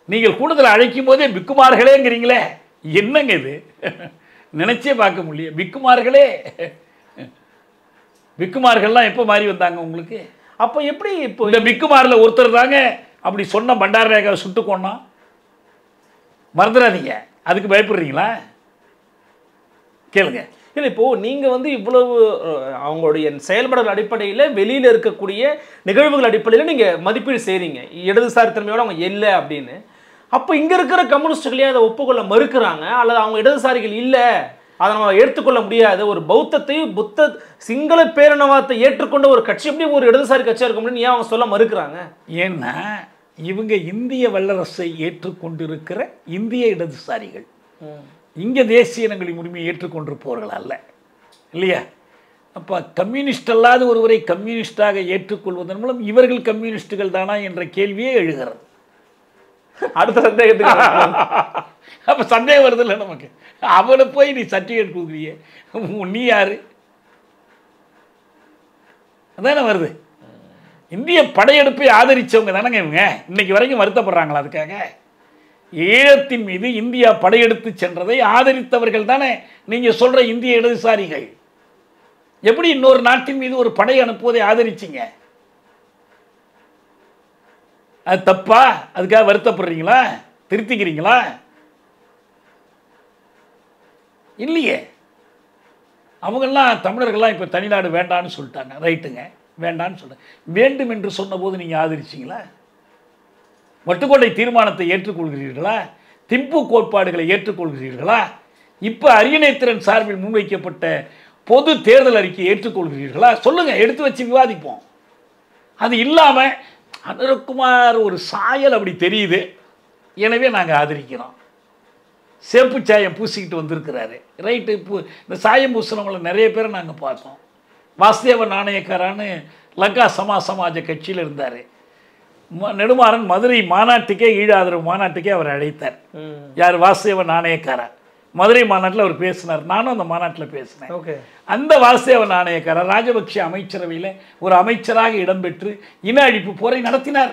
நீங்கள் கூடுதல் அழைக்கும் போதே பிக்குமார்களேங்கிறீங்களே, என்னங்க இது? நினைச்சே பார்க்க முடியல. பிக்குமார்களே, பிக்குமார்கள்லாம் எப்போ மாறி வந்தாங்க உங்களுக்கு? அப்போ எப்படி இப்போ இந்த பிக்குமாரில் ஒருத்தர் தாங்க அப்படி சொன்ன பண்டாரநாயக்காவை சுட்டுக்கோன்னா, மறந்துடாதீங்க. அதுக்கு பயப்படுறீங்களா? கேளுங்க. இல்லை, இப்போது நீங்கள் வந்து இவ்வளவு அவங்களுடைய செயல்பாடுகள் அடிப்படையில், வெளியில் இருக்கக்கூடிய நிகழ்வுகள் அடிப்படையில் நீங்கள் மதிப்பீடு செய்கிறீங்க, இடதுசாரி தன்மையோடு அவங்க இல்லை அப்படின்னு. அப்போ இங்கே இருக்கிற கம்யூனிஸ்டுகளே அதை ஒப்புக்கொள்ள மறுக்கிறாங்க, அல்லது அவங்க இடதுசாரிகள் இல்லை, அதை நம்ம ஏற்றுக்கொள்ள முடியாது. ஒரு பௌத்தத்தையும் சிங்கள பேரினவாதத்தை ஏற்றுக்கொண்ட ஒரு கட்சி எப்படி ஒரு இடதுசாரி கட்சியாக இருக்க முடியும்னு ஏன் அவங்க சொல்ல மறுக்கிறாங்க? ஏன்னா இவங்க இந்திய வல்லரசை ஏற்றுக்கொண்டிருக்கிற இந்திய இடதுசாரிகள், இங்கே தேசிய இனங்களின் உரிமையை ஏற்றுக்கொண்டிருப்பவர்கள் அல்ல, இல்லையா? அப்போ கம்யூனிஸ்ட் அல்லாத ஒருவரை கம்யூனிஸ்டாக ஏற்றுக்கொள்வதன் மூலம் இவர்கள் கம்யூனிஸ்டுகள் தானா என்ற கேள்வியே எழுகிறது. அடுத்த சந்தேகத்துக்கு அப்போ சந்தேகம் வருது இல்லை நமக்கு. அவனை போய் நீ சர்டிஃபிகேட் கொடுக்குறிய, நீ யாரு? அதானே வருது. இந்திய படையெடுப்பை ஆதரித்தவங்க தானங்க இவங்க. இன்னைக்கு வரைக்கும் வருத்தப்படுறாங்களா அதுக்காக? ஈழத்தின் மீது இந்தியா படையெடுத்து சென்றதை ஆதரித்தவர்கள் தானே நீங்கள் சொல்கிற இந்திய இடதுசாரிகள். எப்படி இன்னொரு நாட்டின் மீது ஒரு படை அனுப்புவதை ஆதரிச்சிங்க? அது தப்பா? அதுக்காக வருத்தப்படுறீங்களா? திருத்திக்கிறீங்களா? இல்லையே. அவங்கெல்லாம் தமிழர்கள்லாம் இப்போ தனிநாடு வேண்டான்னு சொல்லிட்டாங்க. ரைட்டுங்க, வேண்டான்னு சொல்ல வேண்டும் என்று சொன்னபோது நீங்கள் ஆதரிச்சிங்களா? வட்டுக்கோட்டை தீர்மானத்தை ஏற்றுக்கொள்கிறீர்களா? திம்பு கோட்பாடுகளை ஏற்றுக்கொள்கிறீர்களா? இப்போ அரியநேத்திரன் சார்பில் முன்வைக்கப்பட்ட பொது தேர்தல் அறிக்கையை ஏற்றுக்கொள்கிறீர்களா? சொல்லுங்கள், எடுத்து வச்சு விவாதிப்போம். அது இல்லாமல் அனுரகுமார் ஒரு சாயல் அப்படி தெரியுது, எனவே நாங்கள் ஆதரிக்கிறோம். சேப்பு சாயம் பூசிக்கிட்டு வந்திருக்கிறாரு, ரைட்டு. இப்போ இந்த சாயம் பூசினவங்களை நிறைய பேரை நாங்கள் பார்த்தோம். வாசுதேவ நாணயக்காரான்னு லங்கா சமாஜ கட்சியில் இருந்தார். நெடுமாறன் மதுரை மாநாட்டுக்கே, ஈழ ஆதரவு மாநாட்டுக்கே அவர் அழைத்தார். யார்? வாசுதேவ நாணயக்காரா. மதுரை மாநாட்டில் அவர் பேசினார், நானும் அந்த மாநாட்டில் பேசினேன். அந்த வாசுதேவ நாணயக்காரர் ராஜபக்ஷ அமைச்சரவையில் ஒரு அமைச்சராக இடம்பெற்று இன அழிப்பு போரை நடத்தினார்.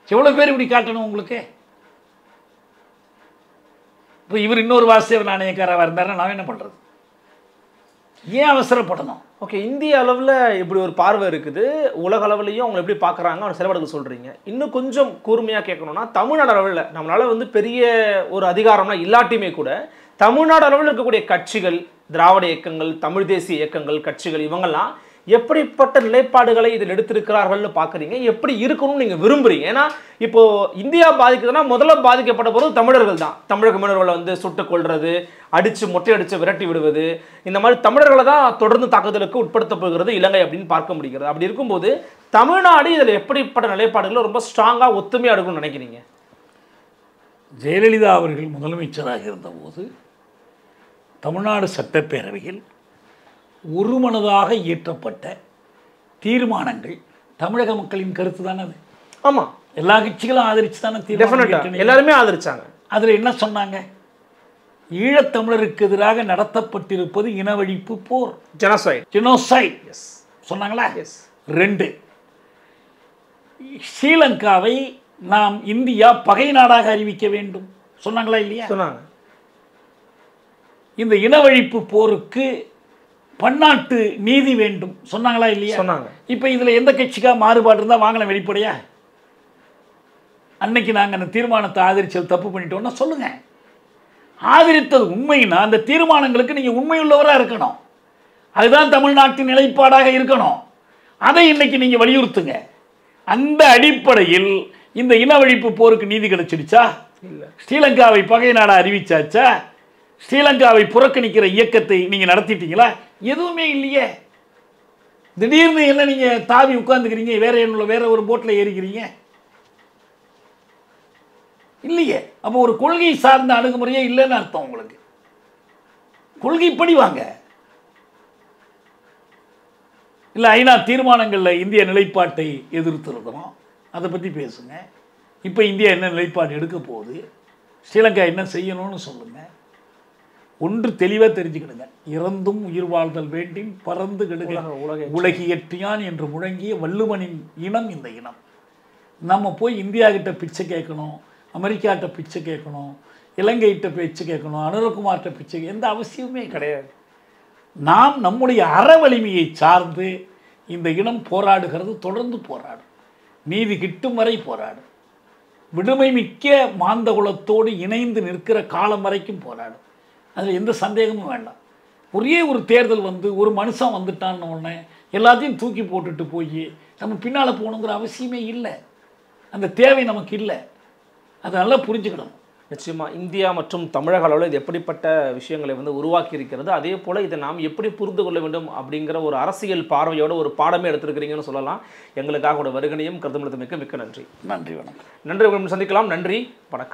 எவ்வளோ பேர் இப்படி காட்டணும் உங்களுக்கு? இப்போ இவர் இன்னொரு வாசுதேவ நாணயக்காராக இருந்தாருன்னா நான் என்ன பண்ணுறது? ஏன் அவசரப்படணும்? ஓகே, இந்திய அளவில் இப்படி ஒரு பார்வை இருக்குது, உலக அளவுலையும் அவங்க எப்படி பார்க்குறாங்க அவங்க செயல்படுத்த சொல்கிறீங்க. இன்னும் கொஞ்சம் கூர்மையாக கேட்கணும்னா தமிழ்நாடு அளவில் நம்மளால் வந்து பெரிய ஒரு அதிகாரம்னா இல்லாட்டியுமே கூட தமிழ்நாடு அளவில் இருக்கக்கூடிய கட்சிகள், திராவிட இயக்கங்கள், தமிழ் தேசிய இயக்கங்கள், கட்சிகள் இவங்கெல்லாம் எப்படிப்பட்ட நிலைப்பாடுகளை இதில் எடுத்திருக்கிறார்கள்னு பார்க்குறீங்க, எப்படி இருக்கணும்னு நீங்கள் விரும்புகிறீங்க? ஏன்னா இப்போ இந்தியா பாதிக்குதுன்னா முதல்ல பாதிக்கப்பட்ட போது தமிழர்கள் தான். தமிழக மீனவர்களை வந்து சுட்டுக் கொள்வது, அடித்து மொட்டையடித்து விரட்டி விடுவது, இந்த மாதிரி தமிழர்களை தான் தொடர்ந்து தாக்குதலுக்கு உட்படுத்தப்படுகிறது இலங்கை அப்படின்னு பார்க்க முடிகிறது. அப்படி இருக்கும்போது தமிழ்நாடு இதில் எப்படிப்பட்ட நிலைப்பாடுகளை ரொம்ப ஸ்ட்ராங்காக ஒத்துமையாக எடுக்கணும்னு நினைக்கிறீங்க? ஜெயலலிதா அவர்கள் முதலமைச்சராக இருந்தபோது தமிழ்நாடு சட்டப்பேரவையில் ஒருமனதாக இயற்றப்பட்ட தீர்மானங்கள் தமிழக மக்களின் கருத்து தானே அது. ஆமாம், எல்லா கட்சிகளும் ஆதரிச்சு தானே தீர்மானம், எல்லாருமே ஆதரிச்சாங்க. அதில் என்ன சொன்னாங்க? ஈழத்தமிழருக்கு எதிராக நடத்தப்பட்டிருப்பது இனவழிப்பு போர், ஜெனோசைட் சொன்னாங்களா? 2, ஸ்ரீலங்காவை நாம் இந்தியா பகை நாடாக அறிவிக்க வேண்டும் சொன்னாங்களா இல்லையா? சொன்னாங்க. இந்த இனவழிப்பு போருக்கு பன்னாட்டு நீதி வேண்டும் சொன்னாங்களா இல்லையா? சொன்னாங்க. இப்போ இதில் எந்த கட்சிக்காக மாறுபாடு இருந்தால் வாங்கலாம் வெளிப்படையா? அன்னைக்கு நாங்கள் அந்த தீர்மானத்தை ஆதரிச்சது தப்பு பண்ணிட்டோம்னா சொல்லுங்க. ஆதரித்தது உண்மைன்னா அந்த தீர்மானங்களுக்கு நீங்கள் உண்மையுள்ளவராக இருக்கணும். அதுதான் தமிழ்நாட்டின் நிலைப்பாடாக இருக்கணும். அதை இன்னைக்கு நீங்கள் வலியுறுத்துங்க. அந்த அடிப்படையில் இந்த இனவழிப்பு போருக்கு நீதி கிடைச்சிடுச்சா? இல்லை. ஸ்ரீலங்காவை பகை நாடாக அறிவிச்சாச்சா? ஸ்ரீலங்காவை புறக்கணிக்கிற இயக்கத்தை நீங்கள் நடத்திட்டீங்களா? எதுவுமே இல்லையே. திடீர்னு என்ன நீங்கள் தாவி உட்கார்ந்துக்கிறீங்க, வேற ஒரு போட்டில் ஏறிக்கிறீங்க இல்லையே. அப்போ ஒரு கொள்கை சார்ந்த அணுகுமுறையே இல்லைன்னு அர்த்தம். உங்களுக்கு கொள்கைப்படி வாங்க. இல்லை ஐநா தீர்மானங்களில் இந்திய நிலைப்பாட்டை எதிர்த்துருக்கிறோம், அதை பற்றி பேசுங்க. இப்போ இந்தியா என்ன நிலைப்பாடு எடுக்க போகுது, ஸ்ரீலங்கா என்ன செய்யணும்னு சொல்லுங்கள். ஒன்று தெளிவாக தெரிஞ்சுக்கிடுங்க. இறந்தும் உயிர் வாழ்தல் வேண்டின் பறந்து கெடுக உலகியற்றியான் என்று முழங்கிய வள்ளுவனின் இனம் இந்த இனம். நம்ம போய் இந்தியா கிட்ட பிச்சை கேட்கணும், அமெரிக்காட்ட பிச்சை கேட்கணும், இலங்கைகிட்ட பிச்சை கேட்கணும், அனுரகுமார்கிட்ட பிச்சை எந்த அவசியமே கிடையாது. நாம் நம்முடைய அற வலிமையை சார்ந்து இந்த இனம் போராடுகிறது, தொடர்ந்து போராடும், நீதி கிட்டும் வரை போராடும், விடுமை மிக்க மாந்த குலத்தோடு இணைந்து நிற்கிற காலம் வரைக்கும் போராடும். அதில் எந்த சந்தேகமும் வேண்டாம். ஒரே ஒரு தேர்தல் வந்து ஒரு மனுஷன் வந்துட்டான்னு உடனே எல்லாத்தையும் தூக்கி போட்டுட்டு போய் நம்ம பின்னால் போகணுங்கிற அவசியமே இல்லை. அந்த தேவை நமக்கு இல்லை. அதை நல்லா புரிஞ்சுக்கணும். நிச்சயமாக இந்தியா மற்றும் தமிழக அளவில் இது எப்படிப்பட்ட விஷயங்களை வந்து உருவாக்கி இருக்கிறது, அதே போல் இதை நாம் எப்படி புரிந்து கொள்ள வேண்டும் அப்படிங்கிற ஒரு அரசியல் பார்வையோட ஒரு பாடமே எடுத்திருக்கிறீங்கன்னு சொல்லலாம். எங்களுக்காக ஒரு வருகனையும் கருத்துமிழத்தமைக்கு மிக்க நன்றி. நன்றி, வணக்கம். நன்றி, சந்திக்கலாம். நன்றி, வணக்கம்.